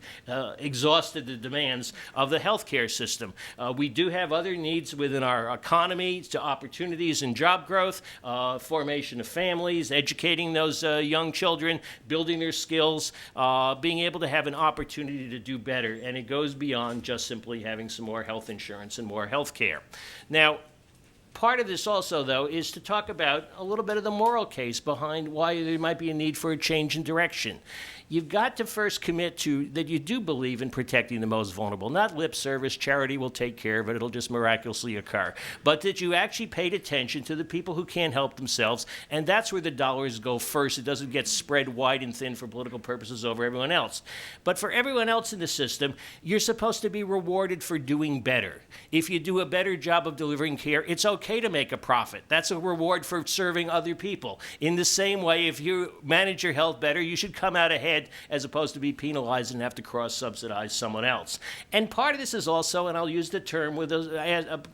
[SPEAKER 1] exhausted the demands of the healthcare system. We do have other needs within our economy, to opportunities and job growth, formation of families, educating those young children, building their skills, being able to have an opportunity to do better, and it goes beyond just simply having some more health insurance and more health care. Now, part of this also, though, is to talk about a little bit of the moral case behind why there might be a need for a change in direction. You've got to first commit to that you do believe in protecting the most vulnerable. Not lip service, charity will take care of it, it'll just miraculously occur. But that you actually paid attention to the people who can't help themselves, and that's where the dollars go first. It doesn't get spread wide and thin for political purposes over everyone else. But for everyone else in the system, you're supposed to be rewarded for doing better. If you do a better job of delivering care, it's okay to make a profit. That's a reward for serving other people. In the same way, if you manage your health better, you should come out ahead as opposed to be penalized and have to cross-subsidize someone else. And part of this is also, and I'll use the term with those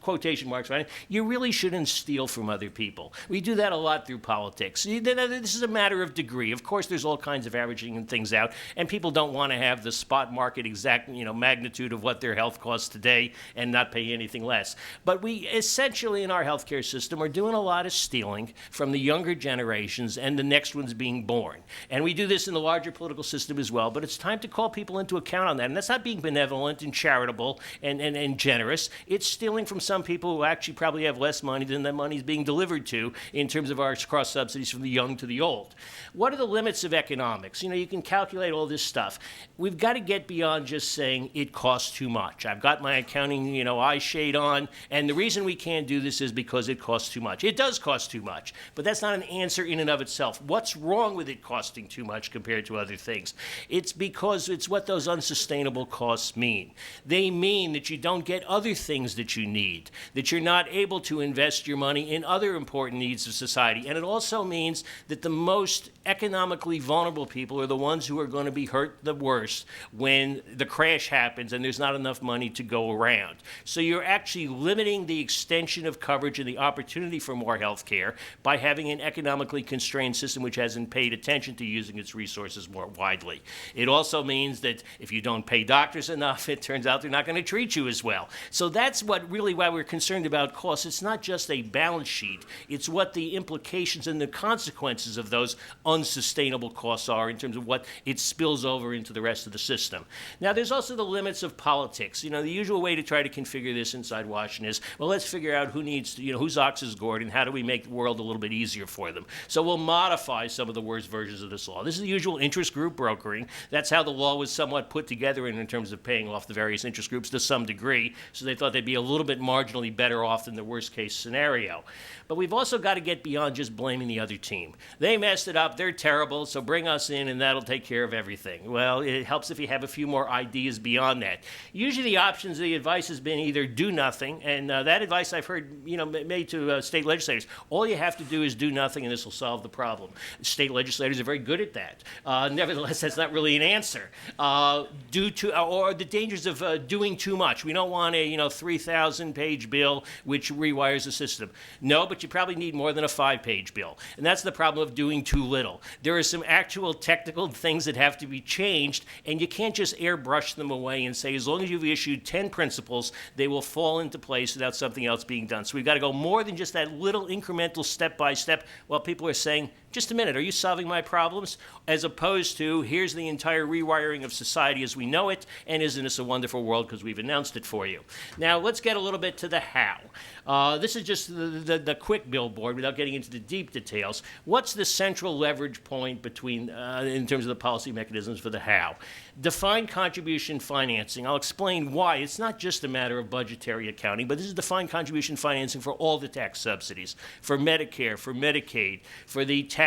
[SPEAKER 1] quotation marks, right? You really shouldn't steal from other people. We do that a lot through politics. This is a matter of degree. Of course, there's all kinds of averaging and things out, and people don't want to have the spot market exact, magnitude of what their health costs today and not pay anything less. But we essentially, in our healthcare system are doing a lot of stealing from the younger generations and the next ones being born. And we do this in the larger political system as well, but it's time to call people into account on that. And that's not being benevolent and charitable and generous. It's stealing from some people who actually probably have less money than that money is being delivered to in terms of our cross subsidies from the young to the old. What are the limits of economics? You know, you can calculate all this stuff. We've got to get beyond just saying it costs too much. I've got my accounting, eye shade on, and the reason we can't do this is because it costs too much. It does cost too much, but that's not an answer in and of itself. What's wrong with it costing too much compared to other things? It's because it's what those unsustainable costs mean. They mean that you don't get other things that you need, that you're not able to invest your money in other important needs of society. And it also means that the most economically vulnerable people are the ones who are going to be hurt the worst when the crash happens and there's not enough money to go around. So you're actually limiting the extension of coverage and the opportunity for more health care by having an economically constrained system which hasn't paid attention to using its resources more widely. It also means that if you don't pay doctors enough, it turns out they're not going to treat you as well. So that's why we're concerned about costs. It's not just a balance sheet. It's what the implications and the consequences of those unsustainable costs are in terms of what it spills over into the rest of the system. Now, there's also the limits of politics. The usual way to try to configure this inside Washington is, well, let's figure out who needs to, whose ox is gored and how do we make the world a little bit easier for them. So we'll modify some of the worst versions of this law. This is the usual interest group brokering. That's how the law was somewhat put together in terms of paying off the various interest groups to some degree. So they thought they'd be a little bit marginally better off than the worst case scenario. But we've also got to get beyond just blaming the other team. They messed it up, they're terrible, so bring us in and that'll take care of everything. Well, it helps if you have a few more ideas beyond that. Usually the options, the advice has been either do nothing, and that advice I've heard made to state legislators. All you have to do is do nothing and this will solve the problem. State legislators are very good at that. Nevertheless, that's not really an answer. Or the dangers of doing too much. We don't want a 3,000-page bill which rewires the system. No, but you probably need more than a 5-page bill. And that's the problem of doing too little. There are some actual technical things that have to be changed, and you can't just airbrush them away and say, as long as you've issued 10 principles, they will fall into place without something else being done. So we've got to go more than just that little incremental step-by-step while people are saying, just a minute, are you solving my problems? As opposed to, here's the entire rewiring of society as we know it, and isn't this a wonderful world because we've announced it for you. Now, let's get a little bit to the how. This is just the quick billboard without getting into the deep details. What's the central leverage point between, in terms of the policy mechanisms for the how? Defined contribution financing. I'll explain why. It's not just a matter of budgetary accounting, but this is defined contribution financing for all the tax subsidies, for Medicare, for Medicaid, for the tax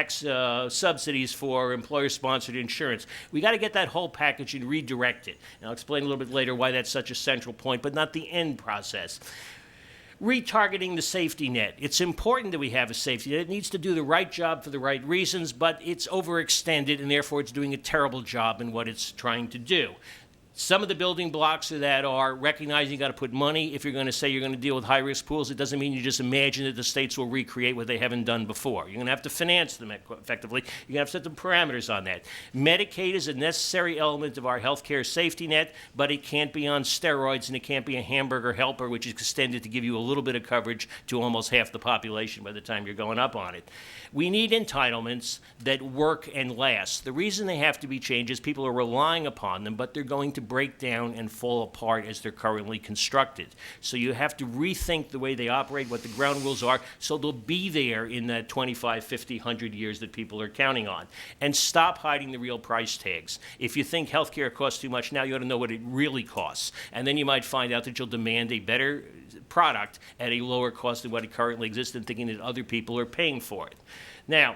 [SPEAKER 1] subsidies for employer-sponsored insurance. We got to get that whole package and redirect it. And I'll explain a little bit later why that's such a central point, but not the end process. Retargeting the safety net. It's important that we have a safety net. It needs to do the right job for the right reasons, but it's overextended, and therefore it's doing a terrible job in what it's trying to do. Some of the building blocks of that are recognizing you got to put money. If you're going to say you're going to deal with high-risk pools, it doesn't mean you just imagine that the states will recreate what they haven't done before. You're going to have to finance them effectively. You're going to have to set some parameters on that. Medicaid is a necessary element of our health care safety net, but it can't be on steroids, and it can't be a hamburger helper, which is extended to give you a little bit of coverage to almost half the population by the time you're going up on it. We need entitlements that work and last. The reason they have to be changed is people are relying upon them, but they're going to break down and fall apart as they're currently constructed. So you have to rethink the way they operate, what the ground rules are, so they'll be there in that 25, 50, 100 years that people are counting on. And stop hiding the real price tags. If you think healthcare costs too much now, you ought to know what it really costs. And then you might find out that you'll demand a better product at a lower cost than what it currently exists and thinking that other people are paying for it. Now,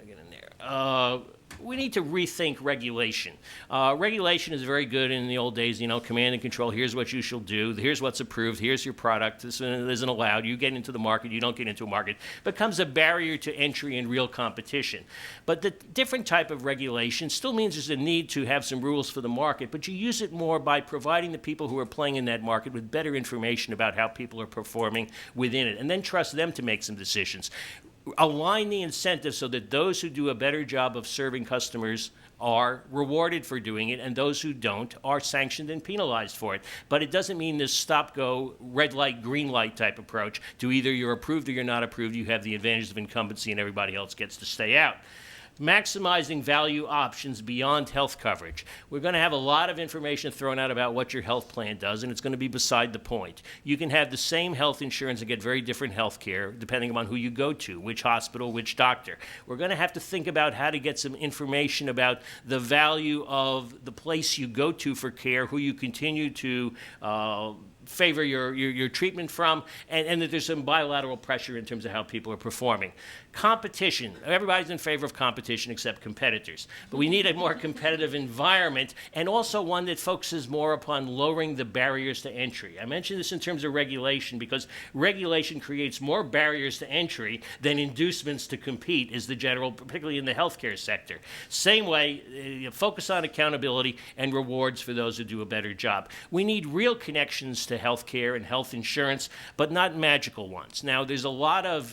[SPEAKER 1] I'll get in there. We need to rethink regulation. Regulation is very good in the old days, command and control. Here's what you shall do. Here's what's approved. Here's your product. This isn't allowed. You get into the market. You don't get into a market. Becomes a barrier to entry and real competition. But the different type of regulation still means there's a need to have some rules for the market, but you use it more by providing the people who are playing in that market with better information about how people are performing within it, and then trust them to make some decisions. align the incentives so that those who do a better job of serving customers are rewarded for doing it, and those who don't are sanctioned and penalized for it. But it doesn't mean this stop-go, red light, green light type approach to either you're approved or you're not approved. You have the advantages of incumbency and everybody else gets to stay out. Maximizing value options beyond health coverage. We're going to have a lot of information thrown out about what your health plan does, and it's going to be beside the point. You can have the same health insurance and get very different health care depending upon who you go to, which hospital, which doctor. We're going to have to think about how to get some information about the value of the place you go to for care, who you continue to favor your treatment from, and that there's some bilateral pressure in terms of how people are performing. Competition. Everybody's in favor of competition except competitors. But we need a more competitive environment, and also one that focuses more upon lowering the barriers to entry. I mentioned this in terms of regulation because regulation creates more barriers to entry than inducements to compete, is the general, particularly in the healthcare sector. Same way, focus on accountability and rewards for those who do a better job. We need real connections to healthcare and health insurance, but not magical ones. Now, there's a lot of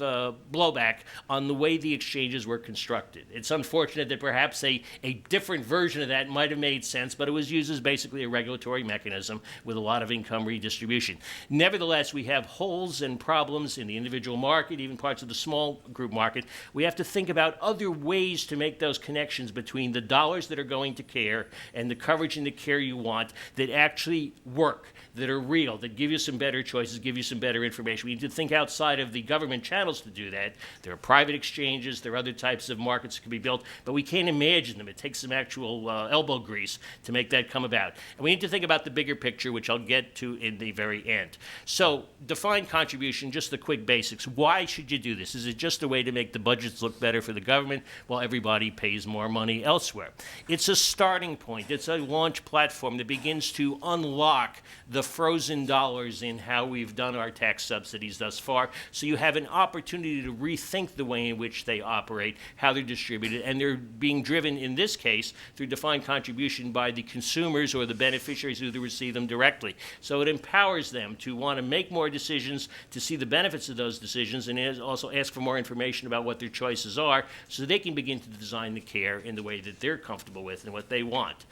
[SPEAKER 1] blowback on the way the exchanges were constructed. It's unfortunate that perhaps a different version of that might have made sense, but it was used as basically a regulatory mechanism with a lot of income redistribution. Nevertheless, we have holes and problems in the individual market, even parts of the small group market. We have to think about other ways to make those connections between the dollars that are going to care and the coverage and the care you want that actually work, that are real, that give you some better choices, give you some better information. We need to think outside of the government channels to do that. There are private exchanges, there are other types of markets that can be built, but we can't imagine them. It takes some actual elbow grease to make that come about. And we need to think about the bigger picture, which I'll get to in the very end. So, defined contribution, just the quick basics. Why should you do this? Is it just a way to make the budgets look better for the government while everybody pays more money elsewhere? It's a starting point. It's a launch platform that begins to unlock the frozen dollars in how we've done our tax subsidies thus far. So you have an opportunity to rethink the way in which they operate, how they're distributed, and they're being driven, in this case, through defined contribution by the consumers or the beneficiaries who receive them directly. So it empowers them to want to make more decisions, to see the benefits of those decisions, and also ask for more information about what their choices are so they can begin to design the care in the way that they're comfortable with and what they want.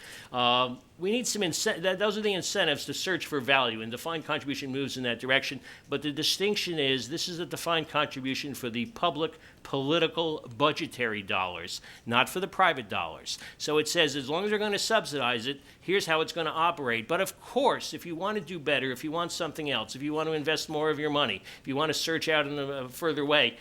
[SPEAKER 1] We need some those are the incentives to search for value, and defined contribution moves in that direction. But the distinction is this is a defined contribution for the public, political, budgetary dollars, not for the private dollars. So it says as long as they're going to subsidize it, here's how it's going to operate. But of course, if you want to do better, if you want something else, if you want to invest more of your money, if you want to search out in a further way,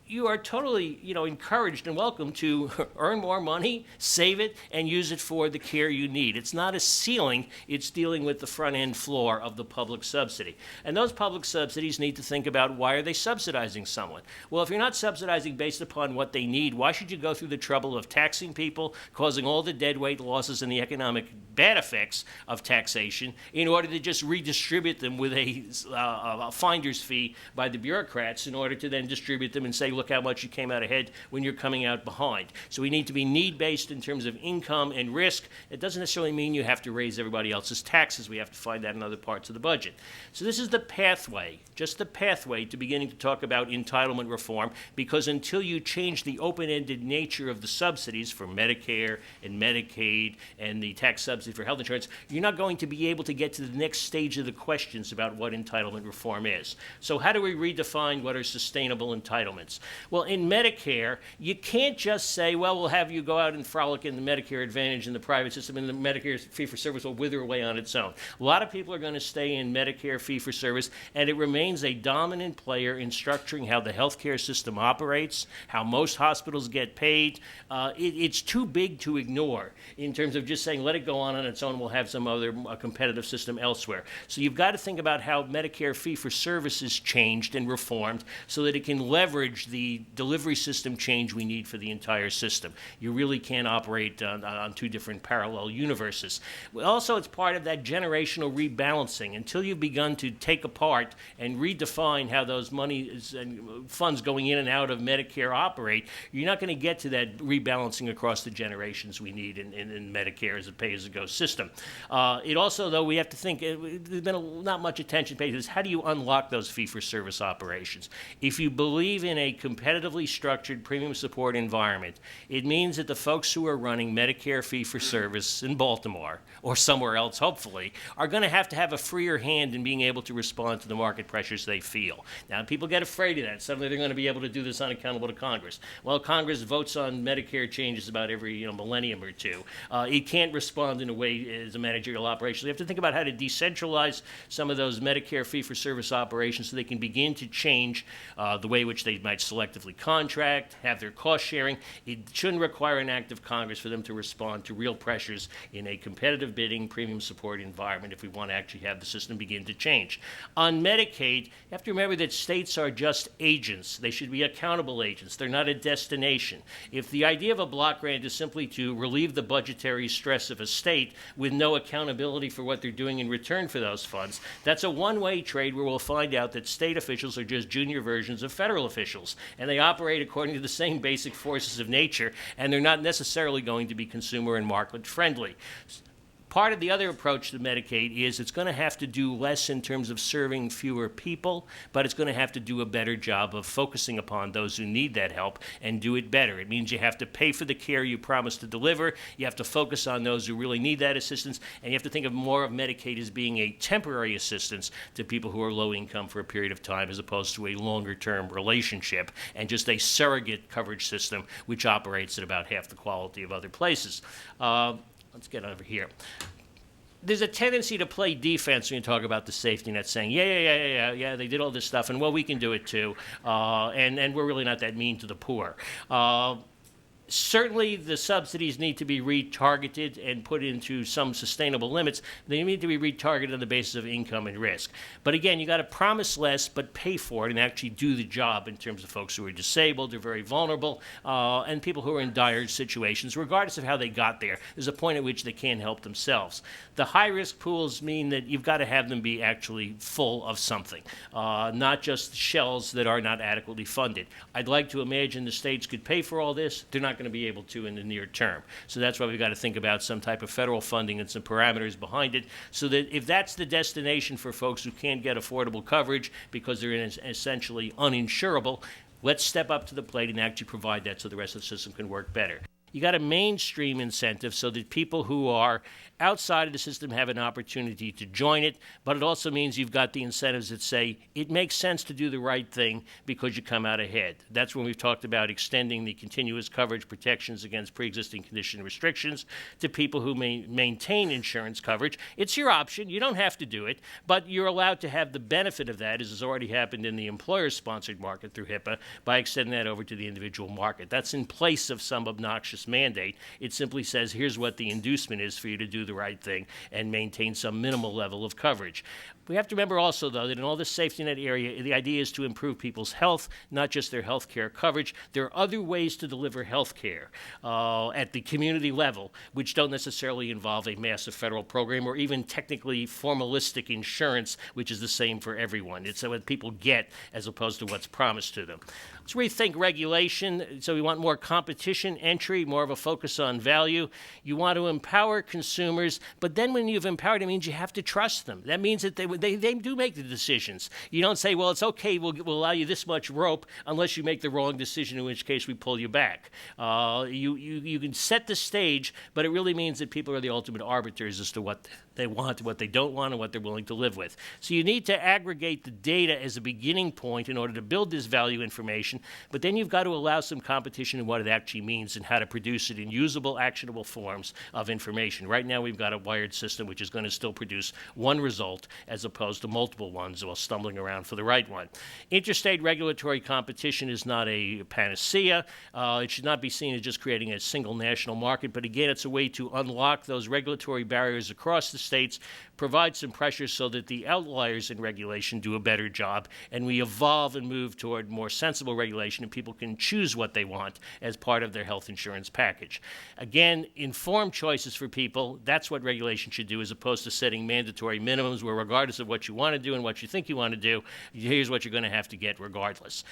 [SPEAKER 1] you are totally, encouraged and welcome to earn more money, save it, and use it for the care you need. It's not a ceiling. It's dealing with the front-end floor of the public subsidy. And those public subsidies need to think about why are they subsidizing someone? Well, if you're not subsidizing based upon what they need, why should you go through the trouble of taxing people, causing all the deadweight losses and the economic bad effects of taxation in order to just redistribute them with a finder's fee by the bureaucrats in order to then distribute them and say, look how much you came out ahead when you're coming out behind. So we need to be need-based in terms of income and risk. It doesn't necessarily mean you have to raise everybody else's taxes. We have to find that in other parts of the budget. So this is the pathway, just the pathway to beginning to talk about entitlement reform, because until you change the open-ended nature of the subsidies for Medicare and Medicaid and the tax subsidy for health insurance, you're not going to be able to get to the next stage of the questions about what entitlement reform is. So how do we redefine what are sustainable entitlements? Well, in Medicare, you can't just say, well, we'll have you go out and frolic in the Medicare Advantage in the private system, and the Medicare fee-for-service will wither away on its own. A lot of people are going to stay in Medicare fee-for-service, and it remains a dominant player in structuring how the healthcare system operates, how most hospitals get paid. It's too big to ignore in terms of just saying, let it go on its own, we'll have some other competitive system elsewhere. So you've got to think about how Medicare fee-for-service is changed and reformed so that it can leverage the delivery system change we need for the entire system. You really can't operate on two different parallel universes. Also, it's part of that generational rebalancing. Until you've begun to take apart and redefine how those monies and funds going in and out of Medicare operate, you're not going to get to that rebalancing across the generations we need in Medicare as a pay-as-you-go system. It also, though, we have to think, there's been not much attention paid to this. How do you unlock those fee-for-service operations? If you believe in a competitively structured premium support environment, it means that the folks who are running Medicare fee-for-service in Baltimore, or somewhere else hopefully, are going to have a freer hand in being able to respond to the market pressures they feel. Now, people get afraid of that. Suddenly they're going to be able to do this unaccountable to Congress. Well, Congress votes on Medicare changes about every millennium or two. It can't respond in a way as a managerial operation. You have to think about how to decentralize some of those Medicare fee-for-service operations so they can begin to change the way in which they might selectively contract, have their cost sharing. It shouldn't require an act of Congress for them to respond to real pressures in a competitive bidding, premium support environment if we want to actually have the system begin to change. On Medicaid, you have to remember that states are just agents. They should be accountable agents. They're not a destination. If the idea of a block grant is simply to relieve the budgetary stress of a state with no accountability for what they're doing in return for those funds, that's a one-way trade where we'll find out that state officials are just junior versions of federal officials, and they operate according to the same basic forces of nature, and they're not necessarily going to be consumer and market friendly. Part of the other approach to Medicaid is it's going to have to do less in terms of serving fewer people, but it's going to have to do a better job of focusing upon those who need that help and do it better. It means you have to pay for the care you promise to deliver, you have to focus on those who really need that assistance, and you have to think of more of Medicaid as being a temporary assistance to people who are low income for a period of time as opposed to a longer term relationship and just a surrogate coverage system which operates at about half the quality of other places. Let's get over here. There's a tendency to play defense when you talk about the safety net, saying, yeah, they did all this stuff, and well, we can do it too, and we're really not that mean to the poor. Certainly, the subsidies need to be retargeted and put into some sustainable limits. They need to be retargeted on the basis of income and risk. But again, you got to promise less, but pay for it and actually do the job in terms of folks who are disabled, or very vulnerable, and people who are in dire situations, regardless of how they got there. There's a point at which they can't help themselves. The high-risk pools mean that you've got to have them be actually full of something, not just shells that are not adequately funded. I'd like to imagine the states could pay for all this. They're not going to be able to in the near term. So that's why we've got to think about some type of federal funding and some parameters behind it, so that if that's the destination for folks who can't get affordable coverage because they're essentially uninsurable, let's step up to the plate and actually provide that so the rest of the system can work better. You got a mainstream incentive so that people who are outside of the system have an opportunity to join it, but it also means you've got the incentives that say it makes sense to do the right thing because you come out ahead. That's when we've talked about extending the continuous coverage protections against pre-existing condition restrictions to people who maintain insurance coverage. It's your option. You don't have to do it, but you're allowed to have the benefit of that, as has already happened in the employer-sponsored market through HIPAA, by extending that over to the individual market. That's in place of some obnoxious mandate. It simply says, here's what the inducement is for you to do the right thing and maintain some minimal level of coverage. We have to remember also, though, that in all this safety net area, the idea is to improve people's health, not just their health care coverage. There are other ways to deliver health care at the community level, which don't necessarily involve a massive federal program or even technically formalistic insurance, which is the same for everyone. It's what people get as opposed to what's promised to them. Let's rethink regulation. So we want more competition entry, more of a focus on value. You want to empower consumers, but then when you've empowered, it means you have to trust them. That means that they do make the decisions. You don't say, well, it's okay, we'll allow you this much rope unless you make the wrong decision, in which case we pull you back. You can set the stage, but it really means that people are the ultimate arbiters as to what they want, what they don't want, and what they're willing to live with. So you need to aggregate the data as a beginning point in order to build this value information, but then you've got to allow some competition in what it actually means and how to produce it in usable, actionable forms of information. Right now we've got a wired system which is going to still produce one result as opposed to multiple ones while stumbling around for the right one. Interstate regulatory competition is not a panacea. It should not be seen as just creating a single national market, but again, it's a way to unlock those regulatory barriers across the states, provide some pressure so that the outliers in regulation do a better job, and we evolve and move toward more sensible regulation, and people can choose what they want as part of their health insurance package. Again, informed choices for people, that's what regulation should do, as opposed to setting mandatory minimums where regardless of what you want to do and what you think you want to do, here's what you're going to have to get regardless.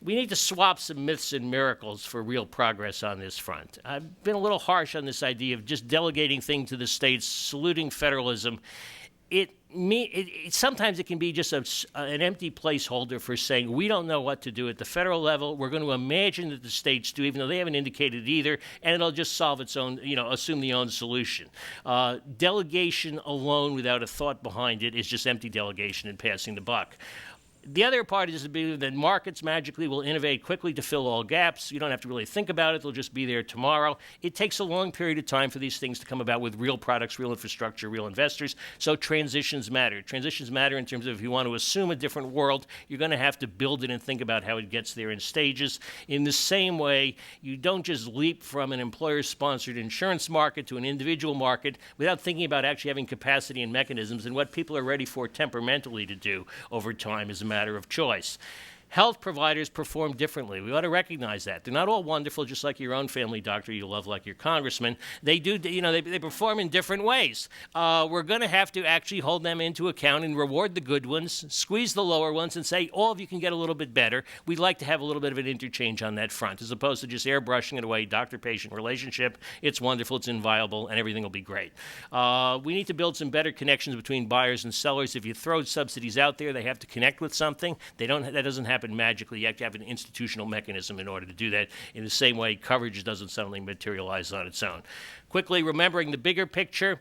[SPEAKER 1] We need to swap some myths and miracles for real progress on this front. I've been a little harsh on this idea of just delegating things to the states, saluting federalism. It sometimes it can be just an empty placeholder for saying we don't know what to do at the federal level. We're going to imagine that the states do, even though they haven't indicated either, and it'll just solve its own, assume the own solution. Delegation alone without a thought behind it is just empty delegation and passing the buck. The other part is to believe that markets magically will innovate quickly to fill all gaps. You don't have to really think about it. They'll just be there tomorrow. It takes a long period of time for these things to come about with real products, real infrastructure, real investors. So transitions matter. Transitions matter in terms of if you want to assume a different world, you're going to have to build it and think about how it gets there in stages. In the same way, you don't just leap from an employer-sponsored insurance market to an individual market without thinking about actually having capacity and mechanisms and what people are ready for temperamentally to do over time is a matter of choice. Health providers perform differently. We ought to recognize that. They're not all wonderful, just like your own family doctor you love like your congressman. They do, they perform in different ways. We're going to have to actually hold them into account and reward the good ones, squeeze the lower ones, and say, all of you can get a little bit better. We'd like to have a little bit of an interchange on that front, as opposed to just airbrushing it away, doctor-patient relationship. It's wonderful, it's inviolable, and everything will be great. We need to build some better connections between buyers and sellers. If you throw subsidies out there, they have to connect with something. That doesn't happen magically. You have to have an institutional mechanism in order to do that. In the same way, coverage doesn't suddenly materialize on its own. Quickly, remembering the bigger picture,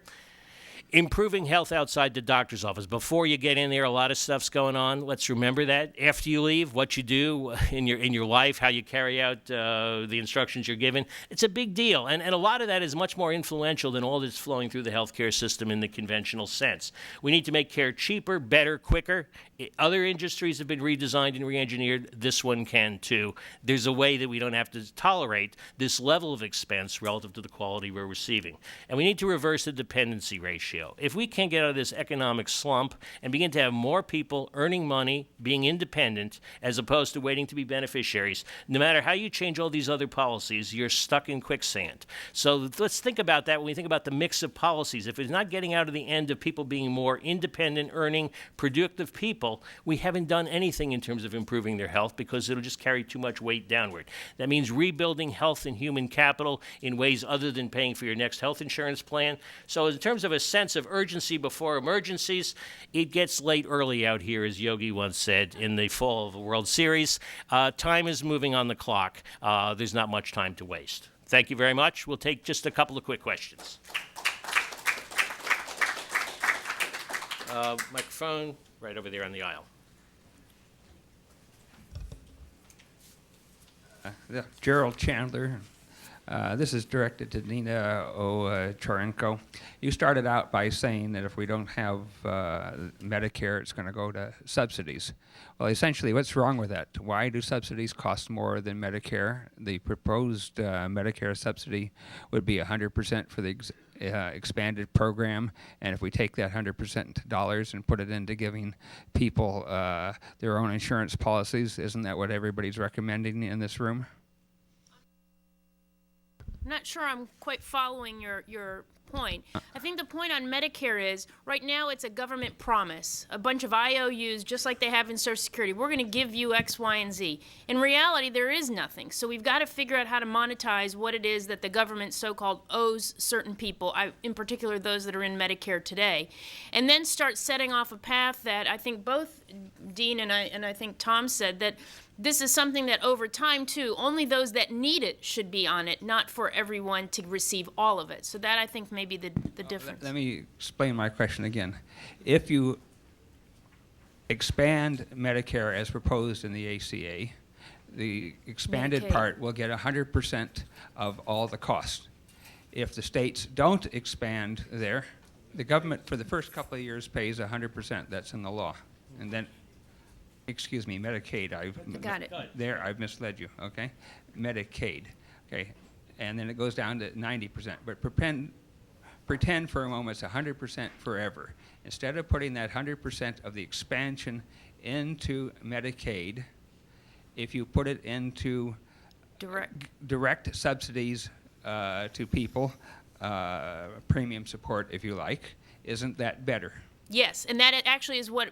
[SPEAKER 1] improving health outside the doctor's office. Before you get in there, a lot of stuff's going on. Let's remember that. After you leave, what you do in your life, how you carry out the instructions you're given, it's a big deal. And a lot of that is much more influential than all that's flowing through the healthcare system in the conventional sense. We need to make care cheaper, better, quicker. Other industries have been redesigned and re-engineered. This one can too. There's a way that we don't have to tolerate this level of expense relative to the quality we're receiving. And we need to reverse the dependency ratio. If we can't get out of this economic slump and begin to have more people earning money, being independent, as opposed to waiting to be beneficiaries, no matter how you change all these other policies, you're stuck in quicksand. So let's think about that when we think about the mix of policies. If it's not getting out of the end of people being more independent, earning, productive people, we haven't done anything in terms of improving their health because it'll just carry too much weight downward. That means rebuilding health and human capital in ways other than paying for your next health insurance plan. So in terms of a sense of urgency before emergencies, it gets late early out here, as Yogi once said, in the fall of the World Series. Time is moving on the clock. There's not much time to waste. Thank you very much. We'll take just a couple of quick questions. Microphone right over there on the aisle.
[SPEAKER 4] Gerald Chandler. This is directed to Nina Owcharenko. You started out by saying that if we don't have Medicare, it's going to go to subsidies. Well, essentially, what's wrong with that? Why do subsidies cost more than Medicare? The proposed Medicare subsidy would be 100% for the expanded program, and if we take that 100% dollars and put it into giving people their own insurance policies, isn't that what everybody's recommending in this room?
[SPEAKER 2] I'm not sure I'm quite following your point. I think the point on Medicare is, right now it's a government promise, a bunch of IOUs just like they have in Social Security. We're going to give you X, Y, and Z. In reality, there is nothing. So we've got to figure out how to monetize what it is that the government so-called owes certain people, in particular those that are in Medicare today, and then start setting off a path that I think both Dean and I think Tom said that this is something that over time, too, only those that need it should be on it, not for everyone to receive all of it. So that, I think, may be the difference.
[SPEAKER 4] Let me explain my question again. If you expand Medicare as proposed in the ACA, the expanded
[SPEAKER 2] Medicaid
[SPEAKER 4] part will get 100% of all the cost. If the states don't expand there, the government for the first couple of years pays 100%. That's in the law. And then, excuse me, Medicaid.
[SPEAKER 2] Got it.
[SPEAKER 4] There, I've misled you, okay? Medicaid, okay? And then it goes down to 90%. But pretend for a moment it's 100% forever. Instead of putting that 100% of the expansion into Medicaid, if you put it into direct subsidies to people, premium support if you like, isn't that better?
[SPEAKER 2] Yes, and that actually is what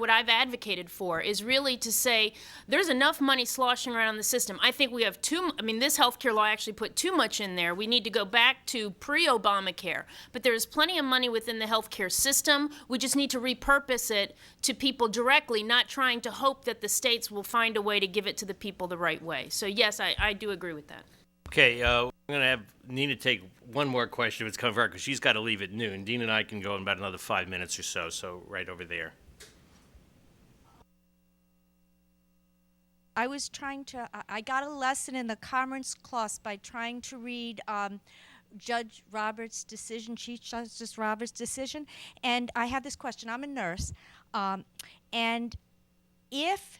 [SPEAKER 2] I've advocated for, is really to say there's enough money sloshing around in the system. I think we have this healthcare law actually put too much in there. We need to go back to pre-Obamacare. But there's plenty of money within the healthcare system. We just need to repurpose it to people directly, not trying to hope that the states will find a way to give it to the people the right way. So yes, I do agree with that.
[SPEAKER 1] Okay, we're going to have Nina take one more question if it's coming for her, because she's got to leave at noon. Dean and I can go in about another 5 minutes or so, so right over there.
[SPEAKER 5] I was trying to, I got a lesson in the Commerce Clause by trying to read Judge Roberts' decision, Chief Justice Roberts' decision, and I had this question. I'm a nurse, and if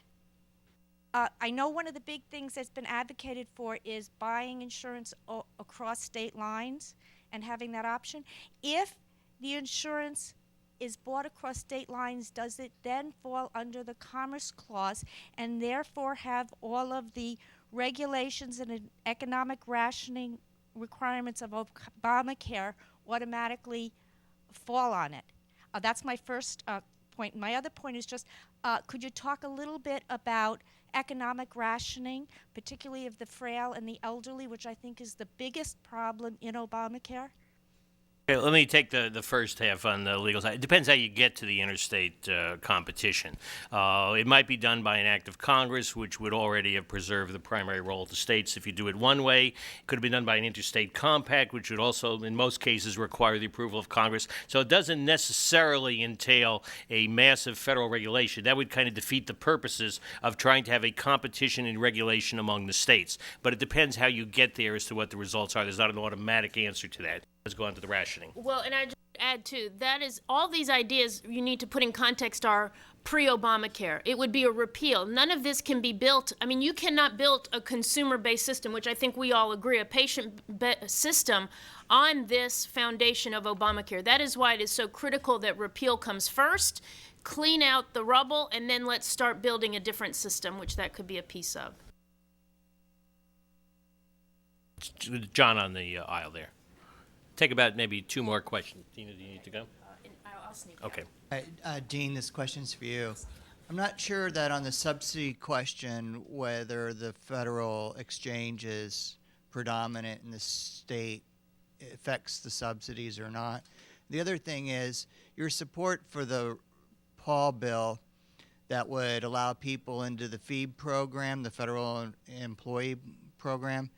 [SPEAKER 5] I know one of the big things that's been advocated for is buying insurance across state lines and having that option. If the insurance is bought across state lines, does it then fall under the Commerce Clause and therefore have all of the regulations and economic rationing requirements of Obamacare automatically fall on it? That's my first point. My other point is just, could you talk a little bit about economic rationing, particularly of the frail and the elderly, which I think is the biggest problem in Obamacare?
[SPEAKER 1] Okay, let me take the first half on the legal side. It depends how you get to the interstate competition. It might be done by an act of Congress, which would already have preserved the primary role of the states if you do it one way. It could have been done by an interstate compact, which would also, in most cases, require the approval of Congress. So it doesn't necessarily entail a massive federal regulation. That would kind of defeat the purposes of trying to have a competition and regulation among the states. But it depends how you get there as to what the results are. There's not an automatic answer to that. Let's go on to the rationing.
[SPEAKER 2] Well, and I just add too, that is, all these ideas you need to put in context are pre-Obamacare. It would be a repeal. None of this can be built. I mean, you cannot build a consumer-based system, which I think we all agree, a patient system on this foundation of Obamacare. That is why it is so critical that repeal comes first, clean out the rubble, and then let's start building a different system, which that could be a piece of.
[SPEAKER 1] John on the aisle there. Take about maybe two more questions. Tina, do you need to go?
[SPEAKER 2] I'll sneak
[SPEAKER 1] Okay.
[SPEAKER 6] Dean, this question's for you. I'm not sure that on the subsidy question whether the federal exchange is predominant in the state affects the subsidies or not. The other thing is your support for the Paul bill that would allow people into the FEEB program, the federal employee program.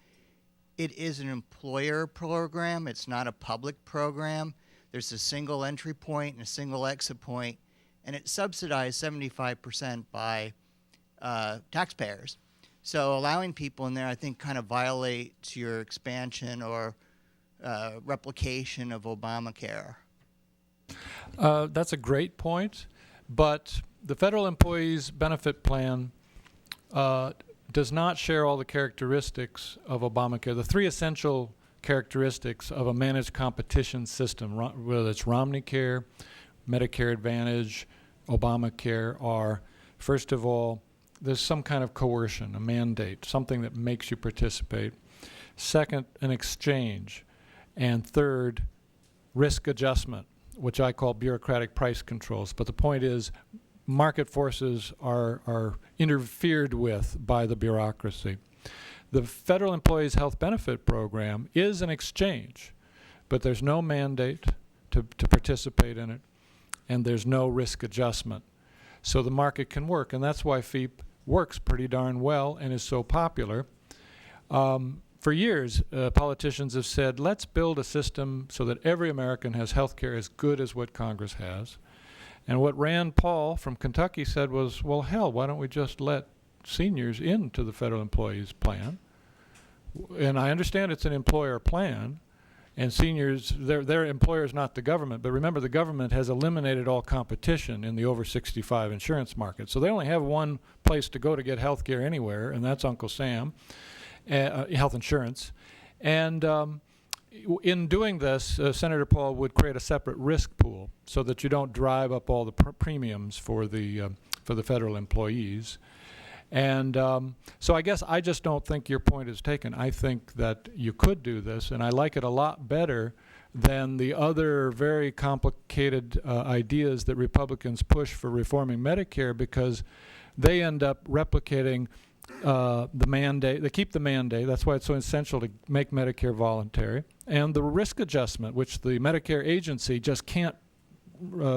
[SPEAKER 6] It is an employer program. It's not a public program. There's a single entry point and a single exit point, and it's subsidized 75% by taxpayers. So allowing people in there, I think, kind of violates your expansion or replication of Obamacare.
[SPEAKER 3] That's a great point, but the Federal Employees Benefit Plan does not share all the characteristics of Obamacare. The three essential characteristics of a managed competition system, whether it's Romneycare, Medicare Advantage, Obamacare, are, first of all, there's some kind of coercion, a mandate, something that makes you participate. Second, an exchange. And third, risk adjustment, which I call bureaucratic price controls. But the point is, market forces are interfered with by the bureaucracy. The Federal Employees Health Benefit Program is an exchange, but there's no mandate to participate in it, and there's no risk adjustment. So the market can work, and that's why FEEP works pretty darn well and is so popular. For years, politicians have said, let's build a system so that every American has health care as good as what Congress has. And what Rand Paul from Kentucky said was, well, hell, why don't we just let seniors into the federal employees plan? And I understand it's an employer plan, and seniors, their employer is not the government. But remember, the government has eliminated all competition in the over 65 insurance market. So they only have one place to go to get health care anywhere, and that's Uncle Sam, health insurance. And in doing this, Senator Paul would create a separate risk pool so that you don't drive up all the premiums for the federal employees. And so I guess I just don't think your point is taken. I think that you could do this, and I like it a lot better than the other very complicated ideas that Republicans push for reforming Medicare, because they end up replicating the mandate. They keep the mandate. That's why it's so essential to make Medicare voluntary. And the risk adjustment, which the Medicare agency just can't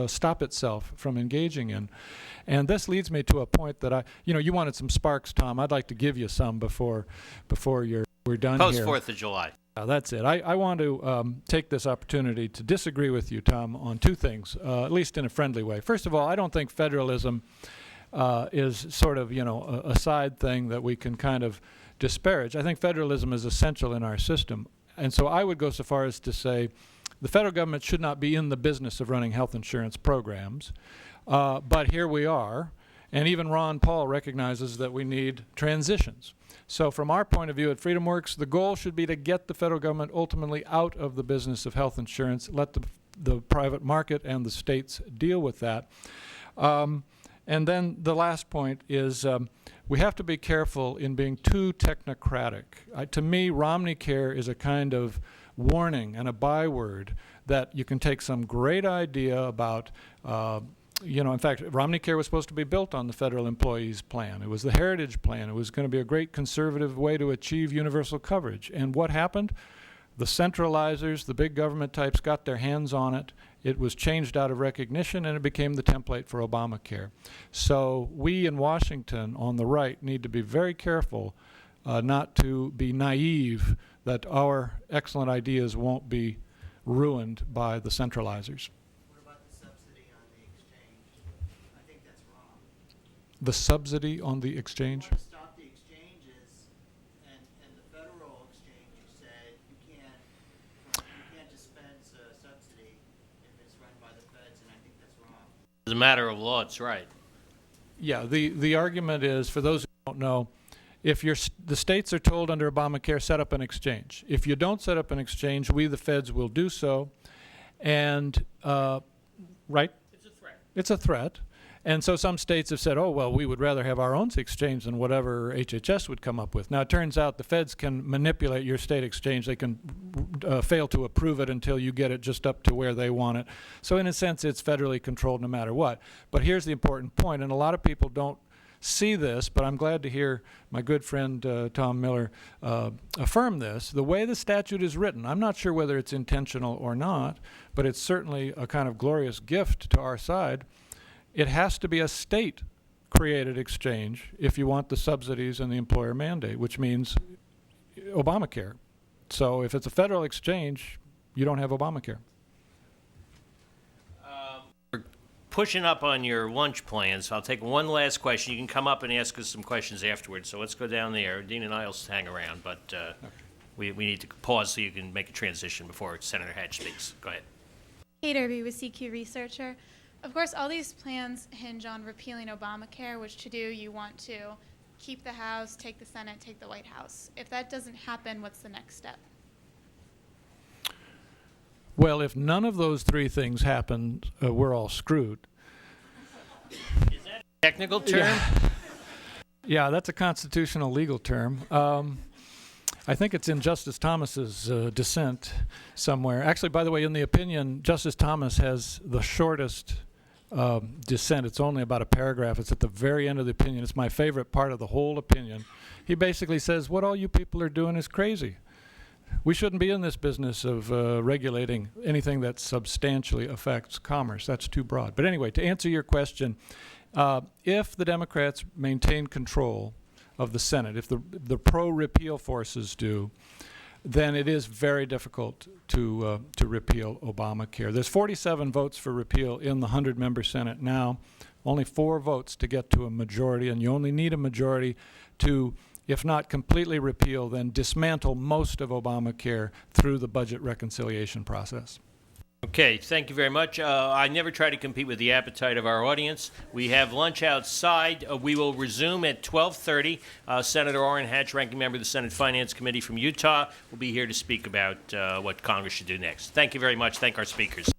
[SPEAKER 3] stop itself from engaging in. And this leads me to a point that you wanted some sparks, Tom. I'd like to give you some before we're done
[SPEAKER 1] Post
[SPEAKER 3] here.
[SPEAKER 1] 4th of July.
[SPEAKER 3] That's it. I want to take this opportunity to disagree with you, Tom, on two things, at least in a friendly way. First of all, I don't think federalism is sort of, a side thing that we can kind of disparage. I think federalism is essential in our system. And so I would go so far as to say the federal government should not be in the business of running health insurance programs. But here we are. And even Ron Paul recognizes that we need transitions. So from our point of view at FreedomWorks, the goal should be to get the federal government ultimately out of the business of health insurance, let the private market and the states deal with that. And then the last point is we have to be careful in being too technocratic. To me, Romney Care is a kind of warning and a byword that you can take some great idea about. In fact, Romney Care was supposed to be built on the federal employees plan. It was the Heritage Plan. It was going to be a great conservative way to achieve universal coverage. And what happened? The centralizers, the big government types, got their hands on it. It was changed out of recognition, and it became the template for Obamacare. So we in Washington on the right need to be very careful not to be naive that our excellent ideas won't be ruined by the centralizers.
[SPEAKER 6] What about the subsidy on the exchange? I think that's wrong.
[SPEAKER 3] The subsidy on the exchange?
[SPEAKER 6] You want to stop the exchanges, and the federal exchange, you said you can't dispense a subsidy if it's run by the feds, and I think that's wrong.
[SPEAKER 1] As a matter of law, it's right.
[SPEAKER 3] Yeah, the argument is, for those who don't know, if the states are told under Obamacare, set up an exchange. If you don't set up an exchange, we, the feds, will do so. And, right?
[SPEAKER 1] It's a threat.
[SPEAKER 3] It's a threat. And so some states have said, oh, well, we would rather have our own exchange than whatever HHS would come up with. Now, it turns out the feds can manipulate your state exchange. They can fail to approve it until you get it just up to where they want it. So in a sense, it's federally controlled no matter what. But here's the important point, and a lot of people don't see this, but I'm glad to hear my good friend Tom Miller affirm this. The way the statute is written, I'm not sure whether it's intentional or not, but it's certainly a kind of glorious gift to our side. It has to be a state-created exchange if you want the subsidies and the employer mandate, which means Obamacare. So if it's a federal exchange, you don't have Obamacare.
[SPEAKER 1] Pushing up on your lunch plans, I'll take one last question. You can come up and ask us some questions afterwards. So let's go down there. Dean and I will hang around, but we need to pause so you can make a transition before Senator Hatch speaks. Go ahead.
[SPEAKER 7] Kate Irby with CQ Researcher. Of course, all these plans hinge on repealing Obamacare, which to do you want to keep the House, take the Senate, take the White House. If that doesn't happen, what's the next step?
[SPEAKER 3] Well, if none of those three things happen, we're all screwed.
[SPEAKER 1] Is that a technical term?
[SPEAKER 3] Yeah, that's a constitutional legal term. I think it's in Justice Thomas's dissent somewhere. Actually, by the way, in the opinion, Justice Thomas has the shortest dissent. It's only about a paragraph. It's at the very end of the opinion. It's my favorite part of the whole opinion. He basically says, what all you people are doing is crazy. We shouldn't be in this business of regulating anything that substantially affects commerce. That's too broad. But anyway, to answer your question, if the Democrats maintain control of the Senate, if the pro-repeal forces do, then it is very difficult to repeal Obamacare. There's 47 votes for repeal in the 100-member Senate now, only 4 votes to get to a majority, and you only need a majority to, if not completely repeal, then dismantle most of Obamacare through the budget reconciliation process.
[SPEAKER 1] Okay, thank you very much. I never try to compete with the appetite of our audience. We have lunch outside. We will resume at 12:30. Senator Orrin Hatch, ranking member of the Senate Finance Committee from Utah, will be here to speak about what Congress should do next. Thank you very much. Thank our speakers.